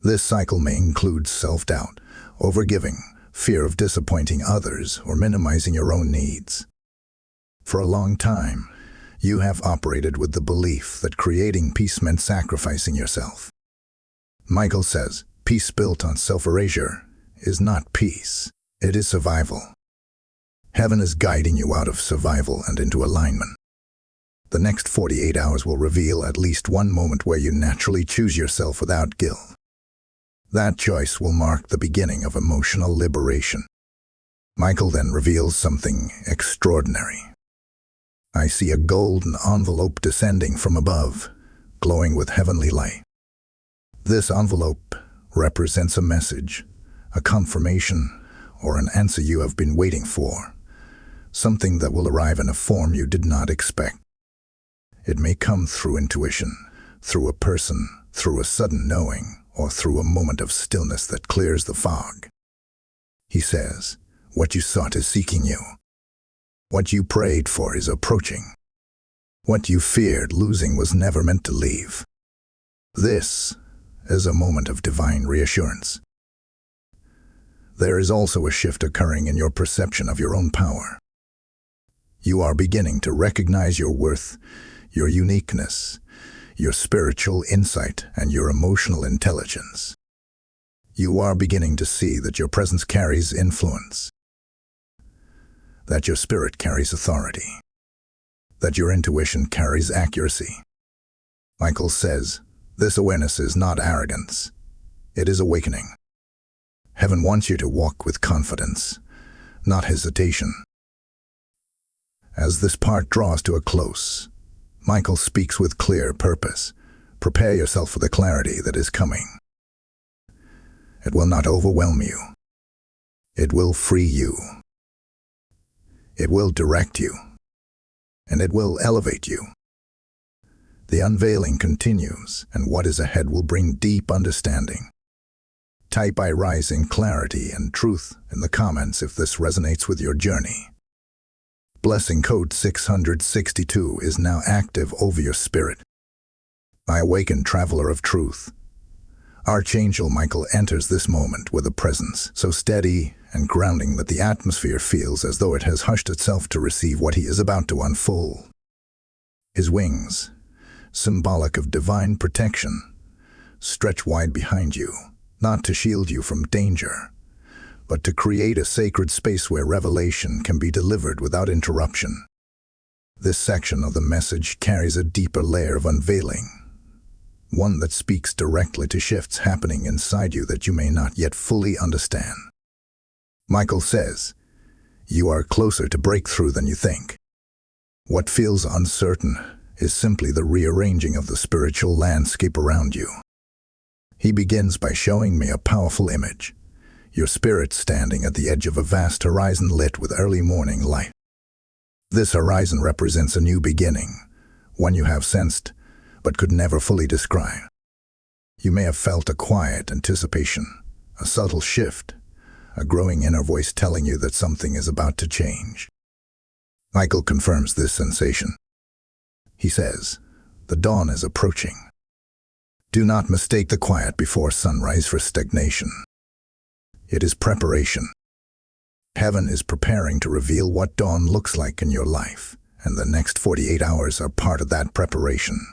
This cycle may include self-doubt, overgiving, fear of disappointing others, or minimizing your own needs. For a long time, you have operated with the belief that creating peace meant sacrificing yourself. Michael says, peace built on self-erasure is not peace, it is survival. Heaven is guiding you out of survival and into alignment. The next 48 hours will reveal at least one moment where you naturally choose yourself without guilt. That choice will mark the beginning of emotional liberation. Michael then reveals something extraordinary. I see a golden envelope descending from above, glowing with heavenly light. This envelope represents a message, a confirmation, or an answer you have been waiting for, something that will arrive in a form you did not expect. It may come through intuition, through a person, through a sudden knowing, or through a moment of stillness that clears the fog. He says, what you sought is seeking you. What you prayed for is approaching. What you feared losing was never meant to leave. This is a moment of divine reassurance. There is also a shift occurring in your perception of your own power. You are beginning to recognize your worth, your uniqueness, your spiritual insight, and your emotional intelligence. You are beginning to see that your presence carries influence, that your spirit carries authority, that your intuition carries accuracy. Michael says, this awareness is not arrogance, it is awakening. Heaven wants you to walk with confidence, not hesitation. As this part draws to a close, Michael speaks with clear purpose. Prepare yourself for the clarity that is coming. It will not overwhelm you. It will free you. It will direct you. And it will elevate you. The unveiling continues, and what is ahead will bring deep understanding. Type "I rise in clarity and truth" in the comments if this resonates with your journey. Blessing code 662 is now active over your spirit. I awaken, traveler of truth. Archangel Michael enters this moment with a presence so steady and grounding that the atmosphere feels as though it has hushed itself to receive what he is about to unfold. His wings, symbolic of divine protection, stretch wide behind you, not to shield you from danger, but to create a sacred space where revelation can be delivered without interruption. This section of the message carries a deeper layer of unveiling, one that speaks directly to shifts happening inside you that you may not yet fully understand. Michael says, "You are closer to breakthrough than you think. What feels uncertain is simply the rearranging of the spiritual landscape around you." He begins by showing me a powerful image, your spirit standing at the edge of a vast horizon lit with early morning light. This horizon represents a new beginning, one you have sensed but could never fully describe. You may have felt a quiet anticipation, a subtle shift, a growing inner voice telling you that something is about to change. Michael confirms this sensation. He says, "The dawn is approaching. Do not mistake the quiet before sunrise for stagnation. It is preparation. Heaven is preparing to reveal what dawn looks like in your life, and the next 48 hours are part of that preparation."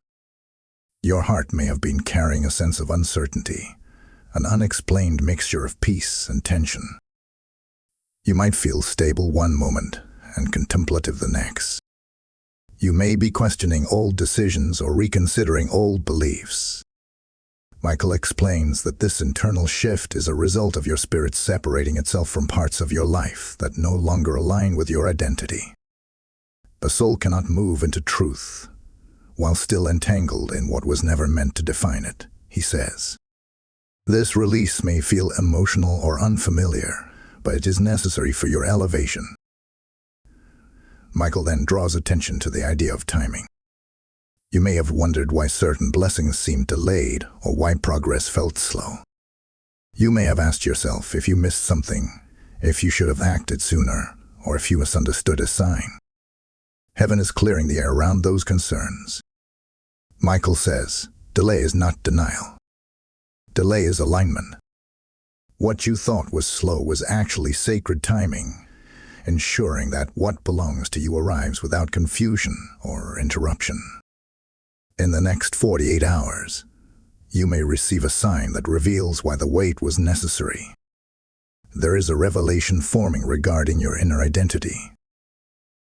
Your heart may have been carrying a sense of uncertainty, an unexplained mixture of peace and tension. You might feel stable one moment and contemplative the next. You may be questioning old decisions or reconsidering old beliefs. Michael explains that this internal shift is a result of your spirit separating itself from parts of your life that no longer align with your identity. The soul cannot move into truth while still entangled in what was never meant to define it, he says. This release may feel emotional or unfamiliar, but it is necessary for your elevation. Michael then draws attention to the idea of timing. You may have wondered why certain blessings seemed delayed or why progress felt slow. You may have asked yourself if you missed something, if you should have acted sooner, or if you misunderstood a sign. Heaven is clearing the air around those concerns. Michael says, delay is not denial. Delay is alignment. What you thought was slow was actually sacred timing, ensuring that what belongs to you arrives without confusion or interruption. In the next 48 hours, you may receive a sign that reveals why the wait was necessary. There is a revelation forming regarding your inner identity.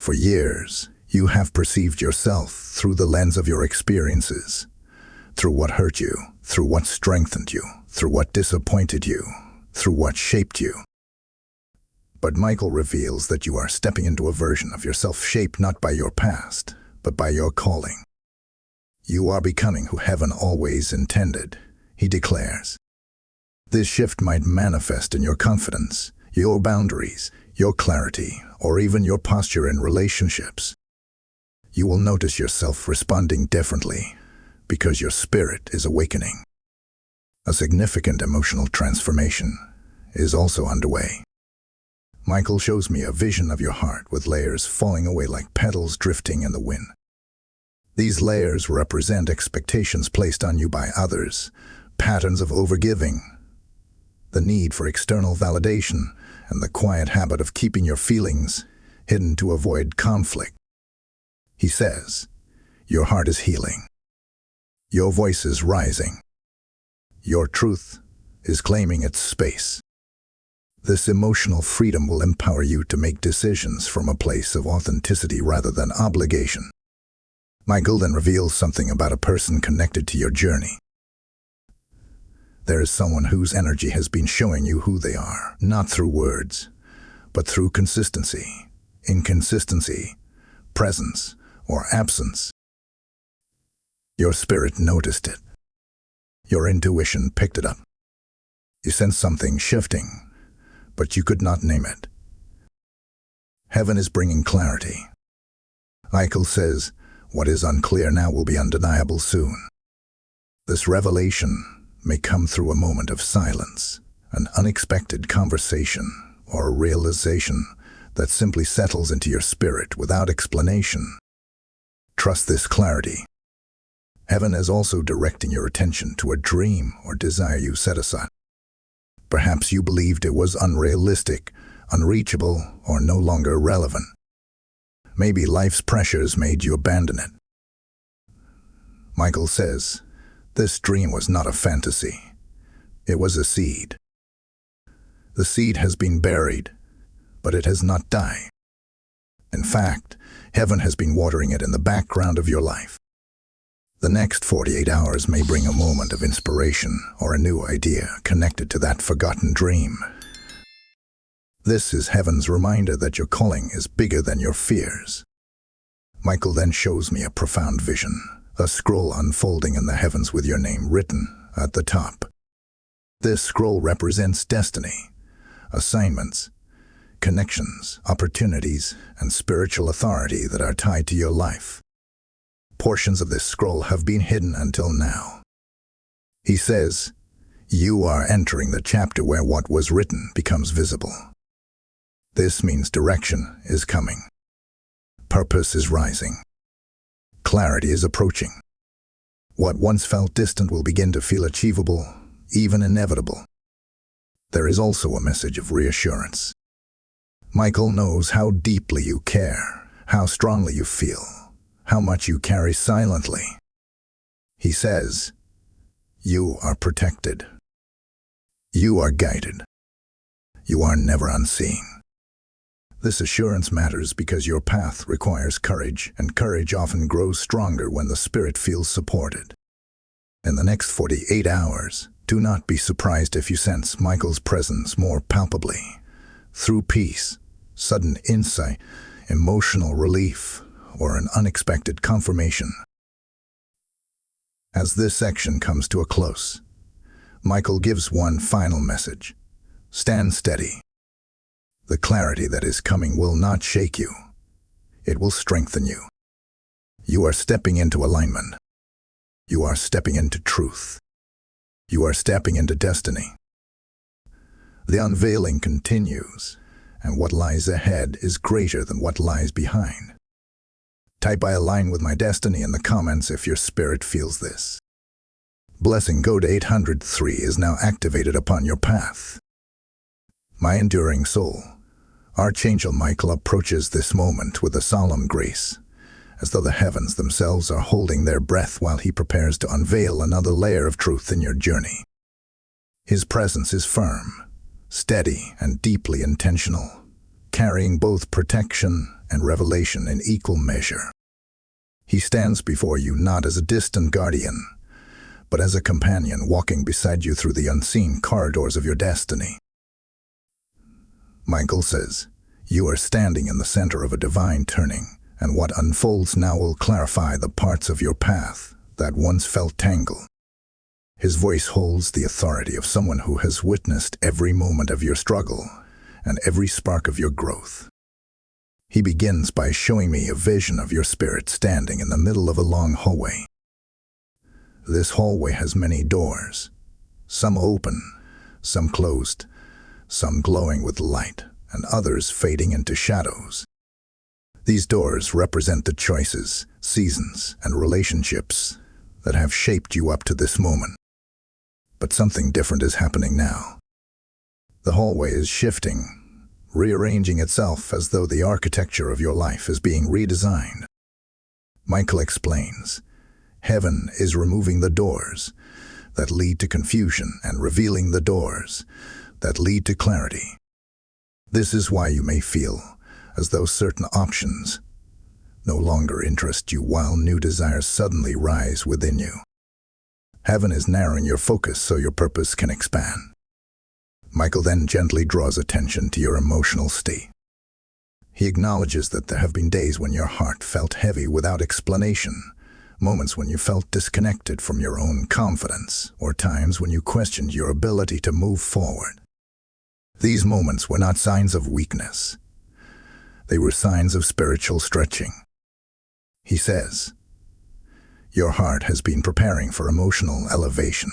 For years, you have perceived yourself through the lens of your experiences, through what hurt you, through what strengthened you, through what disappointed you, through what shaped you. But Michael reveals that you are stepping into a version of yourself shaped not by your past, but by your calling. You are becoming who heaven always intended, he declares. This shift might manifest in your confidence, your boundaries, your clarity, or even your posture in relationships. You will notice yourself responding differently because your spirit is awakening. A significant emotional transformation is also underway. Michael shows me a vision of your heart with layers falling away like petals drifting in the wind. These layers represent expectations placed on you by others, patterns of overgiving, the need for external validation, and the quiet habit of keeping your feelings hidden to avoid conflict. He says, your heart is healing. Your voice is rising. Your truth is claiming its space. This emotional freedom will empower you to make decisions from a place of authenticity rather than obligation. Michael then reveals something about a person connected to your journey. There is someone whose energy has been showing you who they are, not through words, but through consistency, inconsistency, presence, or absence. Your spirit noticed it. Your intuition picked it up. You sensed something shifting, but you could not name it. Heaven is bringing clarity. Michael says, what is unclear now will be undeniable soon. This revelation may come through a moment of silence, an unexpected conversation or a realization that simply settles into your spirit without explanation. Trust this clarity. Heaven is also directing your attention to a dream or desire you set aside. Perhaps you believed it was unrealistic, unreachable, or no longer relevant. Maybe life's pressures made you abandon it. Michael says, this dream was not a fantasy. It was a seed. The seed has been buried, but it has not died. In fact, heaven has been watering it in the background of your life. The next 48 hours may bring a moment of inspiration or a new idea connected to that forgotten dream. This is heaven's reminder that your calling is bigger than your fears. Michael then shows me a profound vision, a scroll unfolding in the heavens with your name written at the top. This scroll represents destiny, assignments, connections, opportunities, and spiritual authority that are tied to your life. Portions of this scroll have been hidden until now. He says, you are entering the chapter where what was written becomes visible. This means direction is coming. Purpose is rising. Clarity is approaching. What once felt distant will begin to feel achievable, even inevitable. There is also a message of reassurance. Michael knows how deeply you care, how strongly you feel, how much you carry silently. He says, you are protected. You are guided. You are never unseen. This assurance matters because your path requires courage, and courage often grows stronger when the spirit feels supported. In the next 48 hours, do not be surprised if you sense Michael's presence more palpably. Through peace, sudden insight, emotional relief, or an unexpected confirmation. As this section comes to a close, Michael gives one final message. Stand steady. The clarity that is coming will not shake you. It will strengthen you. You are stepping into alignment. You are stepping into truth. You are stepping into destiny. The unveiling continues, and what lies ahead is greater than what lies behind. Type I align with my destiny in the comments if your spirit feels this. Blessing code 803 is now activated upon your path. My enduring soul, Archangel Michael approaches this moment with a solemn grace, as though the heavens themselves are holding their breath while he prepares to unveil another layer of truth in your journey. His presence is firm, steady, and deeply intentional, carrying both protection and revelation in equal measure. He stands before you not as a distant guardian, but as a companion walking beside you through the unseen corridors of your destiny. Michael says, you are standing in the center of a divine turning, and what unfolds now will clarify the parts of your path that once felt tangled. His voice holds the authority of someone who has witnessed every moment of your struggle and every spark of your growth. He begins by showing me a vision of your spirit standing in the middle of a long hallway. This hallway has many doors, some open, some closed, some glowing with light, and others fading into shadows. These doors represent the choices, seasons, and relationships that have shaped you up to this moment. But something different is happening now. The hallway is shifting, rearranging itself as though the architecture of your life is being redesigned. Michael explains, heaven is removing the doors that lead to confusion and revealing the doors that lead to clarity. This is why you may feel as though certain options no longer interest you while new desires suddenly rise within you. Heaven is narrowing your focus so your purpose can expand. Michael then gently draws attention to your emotional state. He acknowledges that there have been days when your heart felt heavy without explanation, moments when you felt disconnected from your own confidence, or times when you questioned your ability to move forward. These moments were not signs of weakness. They were signs of spiritual stretching. He says, your heart has been preparing for emotional elevation.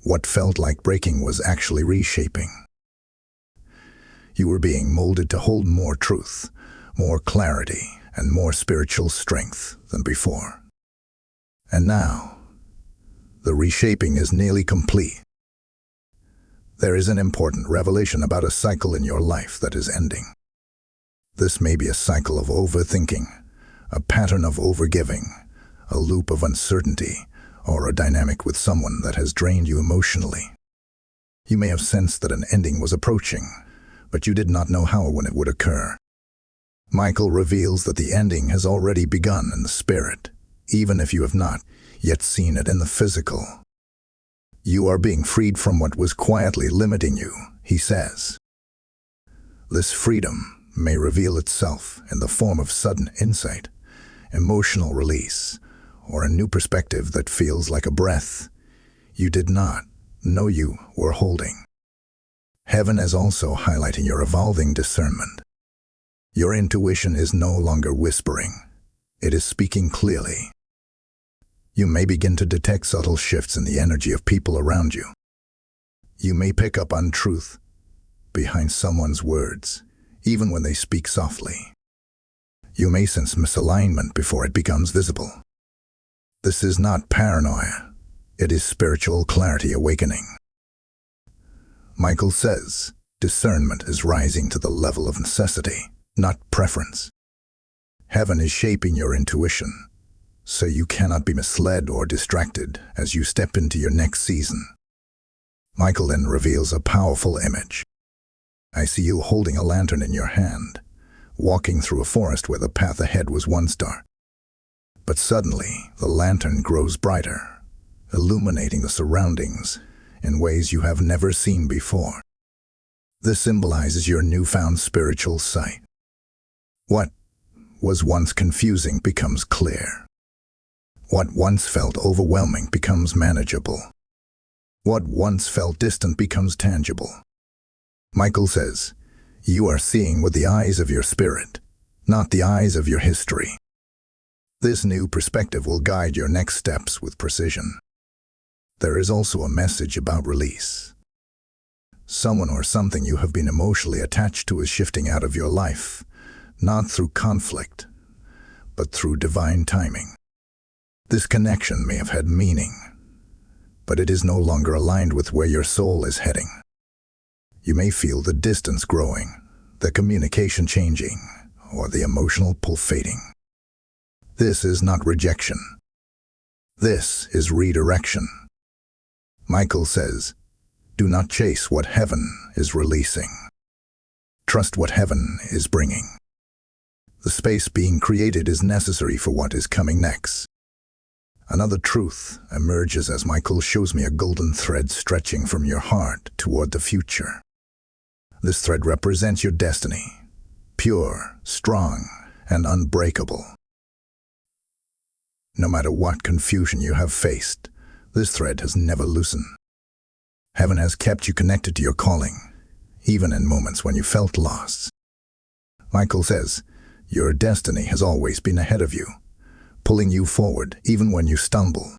What felt like breaking was actually reshaping. You were being molded to hold more truth, more clarity, and more spiritual strength than before. And now, the reshaping is nearly complete. There is an important revelation about a cycle in your life that is ending. This may be a cycle of overthinking, a pattern of overgiving, a loop of uncertainty, or a dynamic with someone that has drained you emotionally. You may have sensed that an ending was approaching, but you did not know how or when it would occur. Michael reveals that the ending has already begun in the spirit, even if you have not yet seen it in the physical. You are being freed from what was quietly limiting you, he says. This freedom may reveal itself in the form of sudden insight, emotional release, or a new perspective that feels like a breath you did not know you were holding. Heaven is also highlighting your evolving discernment. Your intuition is no longer whispering. It is speaking clearly. You may begin to detect subtle shifts in the energy of people around you. You may pick up on truth behind someone's words, even when they speak softly. You may sense misalignment before it becomes visible. This is not paranoia. It is spiritual clarity awakening. Michael says, discernment is rising to the level of necessity, not preference. Heaven is shaping your intuition, so you cannot be misled or distracted as you step into your next season. Michael then reveals a powerful image. I see you holding a lantern in your hand, walking through a forest where the path ahead was once dark. But suddenly, the lantern grows brighter, illuminating the surroundings in ways you have never seen before. This symbolizes your newfound spiritual sight. What was once confusing becomes clear. What once felt overwhelming becomes manageable. What once felt distant becomes tangible. Michael says, you are seeing with the eyes of your spirit, not the eyes of your history. This new perspective will guide your next steps with precision. There is also a message about release. Someone or something you have been emotionally attached to is shifting out of your life, not through conflict, but through divine timing. This connection may have had meaning, but it is no longer aligned with where your soul is heading. You may feel the distance growing, the communication changing, or the emotional pull fading. This is not rejection. This is redirection. Michael says, do not chase what heaven is releasing. Trust what heaven is bringing. The space being created is necessary for what is coming next. Another truth emerges as Michael shows me a golden thread stretching from your heart toward the future. This thread represents your destiny, pure, strong, and unbreakable. No matter what confusion you have faced, this thread has never loosened. Heaven has kept you connected to your calling, even in moments when you felt lost. Michael says, your destiny has always been ahead of you, pulling you forward even when you stumble.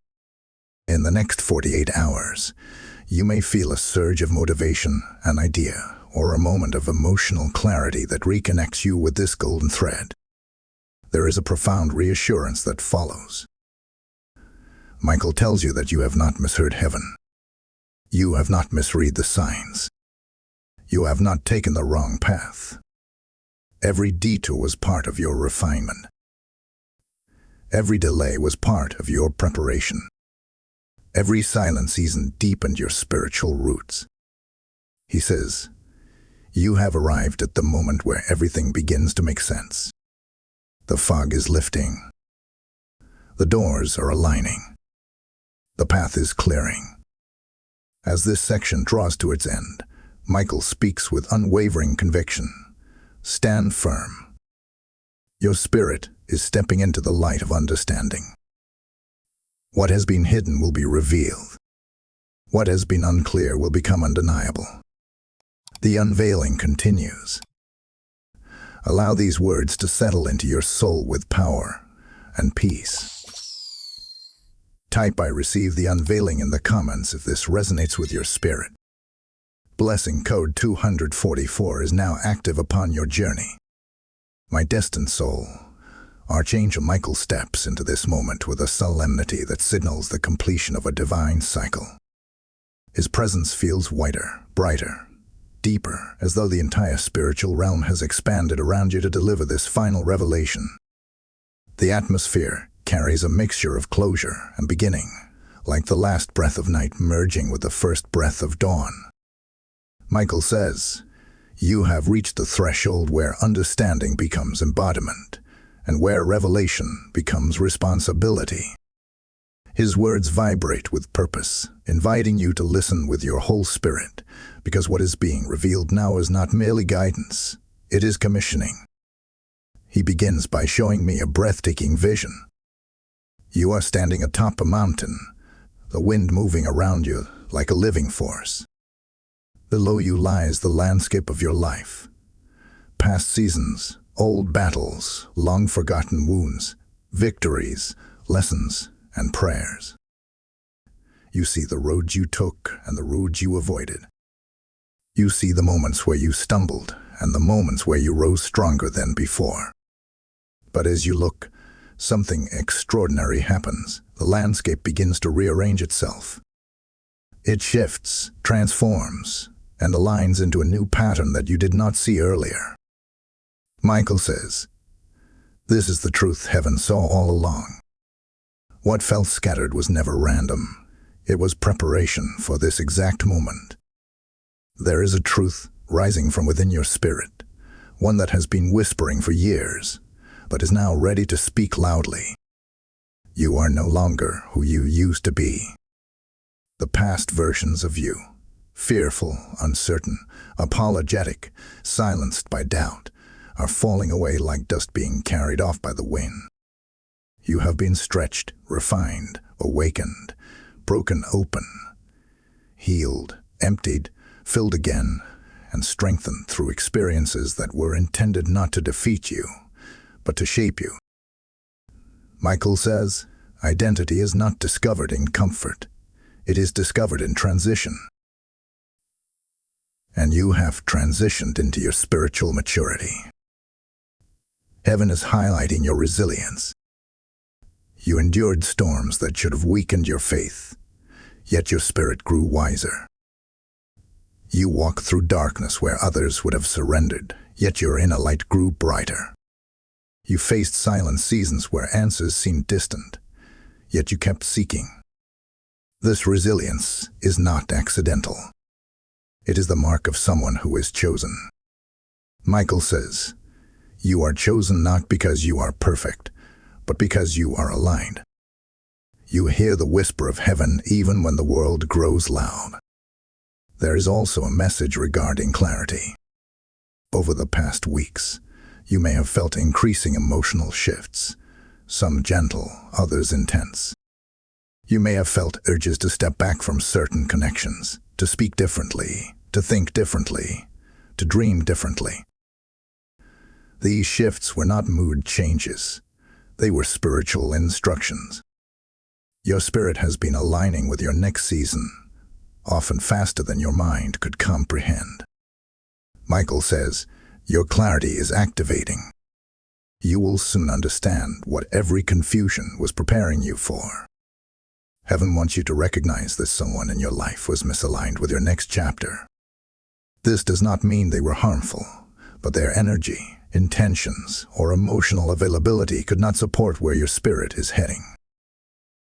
In the next 48 hours, you may feel a surge of motivation, an idea, or a moment of emotional clarity that reconnects you with this golden thread. There is a profound reassurance that follows. Michael tells you that you have not misheard heaven. You have not misread the signs. You have not taken the wrong path. Every detour was part of your refinement. Every delay was part of your preparation. Every silent season deepened your spiritual roots. He says, you have arrived at the moment where everything begins to make sense. The fog is lifting. The doors are aligning. The path is clearing. As this section draws to its end, Michael speaks with unwavering conviction. Stand firm. Your spirit is stepping into the light of understanding. What has been hidden will be revealed. What has been unclear will become undeniable. The unveiling continues. Allow these words to settle into your soul with power and peace. Type "I receive the unveiling" in the comments if this resonates with your spirit. Blessing code 244 is now active upon your journey. My destined soul, Archangel Michael steps into this moment with a solemnity that signals the completion of a divine cycle. His presence feels wider, brighter, deeper, as though the entire spiritual realm has expanded around you to deliver this final revelation. The atmosphere carries a mixture of closure and beginning, like the last breath of night merging with the first breath of dawn. Michael says, "You have reached the threshold where understanding becomes embodiment, and where revelation becomes responsibility." His words vibrate with purpose, inviting you to listen with your whole spirit, because what is being revealed now is not merely guidance, it is commissioning. He begins by showing me a breathtaking vision. You are standing atop a mountain, the wind moving around you like a living force. Below you lies the landscape of your life. Past seasons, old battles, long-forgotten wounds, victories, lessons, and prayers. You see the roads you took and the roads you avoided. You see the moments where you stumbled and the moments where you rose stronger than before. But as you look, something extraordinary happens. The landscape begins to rearrange itself. It shifts, transforms, and aligns into a new pattern that you did not see earlier. Michael says, "This is the truth heaven saw all along. What felt scattered was never random. It was preparation for this exact moment. There is a truth rising from within your spirit, one that has been whispering for years, but is now ready to speak loudly. You are no longer who you used to be. The past versions of you, fearful, uncertain, apologetic, silenced by doubt, are falling away like dust being carried off by the wind. You have been stretched, refined, awakened, broken open, healed, emptied, filled again, and strengthened through experiences that were intended not to defeat you, but to shape you." Michael says, "Identity is not discovered in comfort. It is discovered in transition." And you have transitioned into your spiritual maturity. Heaven is highlighting your resilience. You endured storms that should have weakened your faith, yet your spirit grew wiser. You walked through darkness where others would have surrendered, yet your inner light grew brighter. You faced silent seasons where answers seemed distant, yet you kept seeking. This resilience is not accidental. It is the mark of someone who is chosen. Michael says, "You are chosen not because you are perfect, but because you are aligned." You hear the whisper of heaven even when the world grows loud. There is also a message regarding clarity. Over the past weeks, you may have felt increasing emotional shifts, some gentle, others intense. You may have felt urges to step back from certain connections, to speak differently, to think differently, to dream differently. These shifts were not mood changes. They were spiritual instructions. Your spirit has been aligning with your next season, often faster than your mind could comprehend. Michael says, "Your clarity is activating. You will soon understand what every confusion was preparing you for." Heaven wants you to recognize that someone in your life was misaligned with your next chapter. This does not mean they were harmful, but their energy, intentions, or emotional availability could not support where your spirit is heading.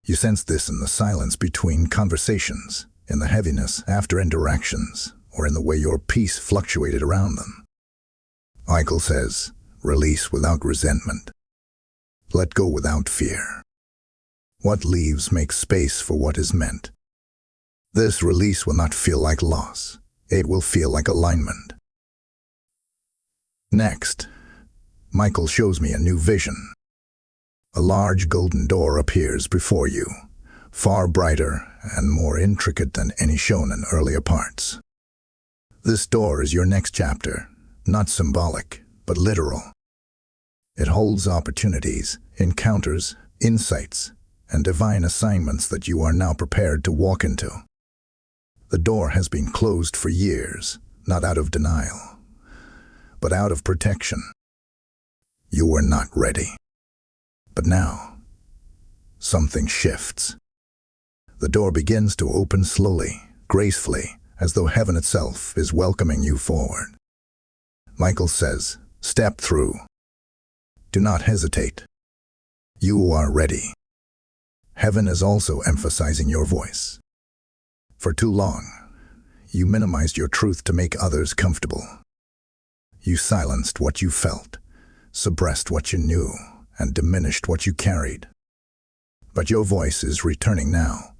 You sense this in the silence between conversations, in the heaviness after interactions, or in the way your peace fluctuated around them. Michael says, "Release without resentment. Let go without fear. What leaves makes space for what is meant." This release will not feel like loss. It will feel like alignment. Next, Michael shows me a new vision. A large golden door appears before you, far brighter and more intricate than any shown in earlier parts. This door is your next chapter, not symbolic, but literal. It holds opportunities, encounters, insights, and divine assignments that you are now prepared to walk into. The door has been closed for years, not out of denial, but out of protection. You were not ready. But now, something shifts. The door begins to open slowly, gracefully, as though heaven itself is welcoming you forward. Michael says, "Step through. Do not hesitate. You are ready." Heaven is also emphasizing your voice. For too long, you minimized your truth to make others comfortable. You silenced what you felt, suppressed what you knew, and diminished what you carried. But your voice is returning now,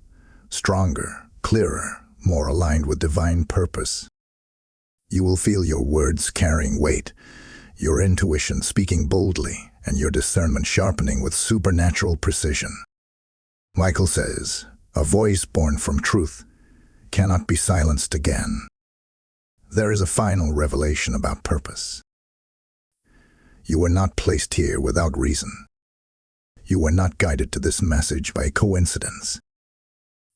stronger, clearer, more aligned with divine purpose. You will feel your words carrying weight, your intuition speaking boldly, and your discernment sharpening with supernatural precision. Michael says, "A voice born from truth cannot be silenced again." There is a final revelation about purpose. You were not placed here without reason. You were not guided to this message by coincidence.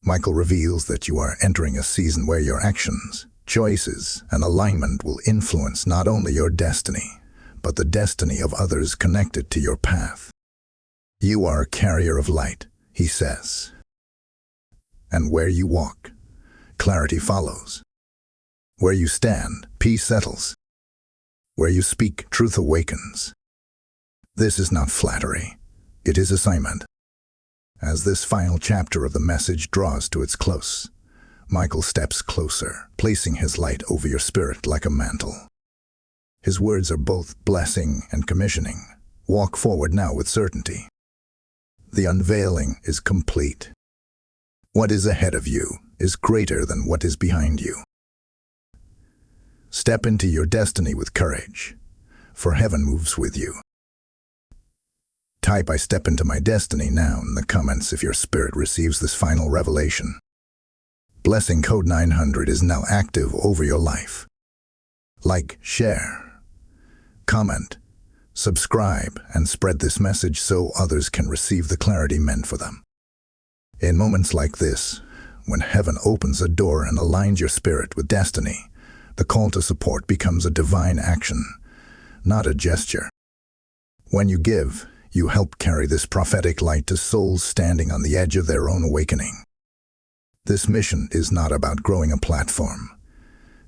Michael reveals that you are entering a season where your actions, choices, and alignment will influence not only your destiny, but the destiny of others connected to your path. You are a carrier of light, he says. And where you walk, clarity follows. Where you stand, peace settles. Where you speak, truth awakens. This is not flattery. It is assignment. As this final chapter of the message draws to its close, Michael steps closer, placing his light over your spirit like a mantle. His words are both blessing and commissioning. Walk forward now with certainty. The unveiling is complete. What is ahead of you is greater than what is behind you. Step into your destiny with courage, for heaven moves with you. Type "I step into my destiny" now in the comments if your spirit receives this final revelation. Blessing code 900 is now active over your life. Like, share, comment, subscribe, and spread this message so others can receive the clarity meant for them. In moments like this, when heaven opens a door and aligns your spirit with destiny, the call to support becomes a divine action, not a gesture. When you give, you help carry this prophetic light to souls standing on the edge of their own awakening. This mission is not about growing a platform.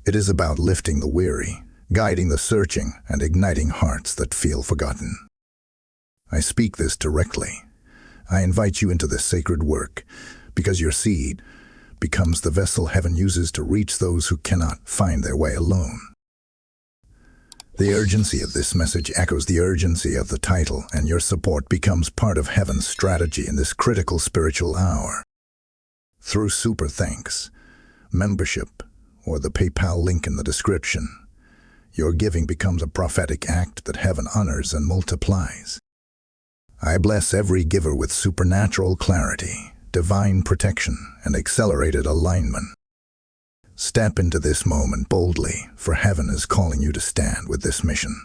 It is about lifting the weary, guiding the searching, and igniting hearts that feel forgotten. I speak this directly. I invite you into this sacred work, because your seed becomes the vessel heaven uses to reach those who cannot find their way alone. The urgency of this message echoes the urgency of the title, and your support becomes part of heaven's strategy in this critical spiritual hour. Through super thanks, membership, or the PayPal link in the description, your giving becomes a prophetic act that heaven honors and multiplies. I bless every giver with supernatural clarity, divine protection, and accelerated alignment. Step into this moment boldly, for heaven is calling you to stand with this mission.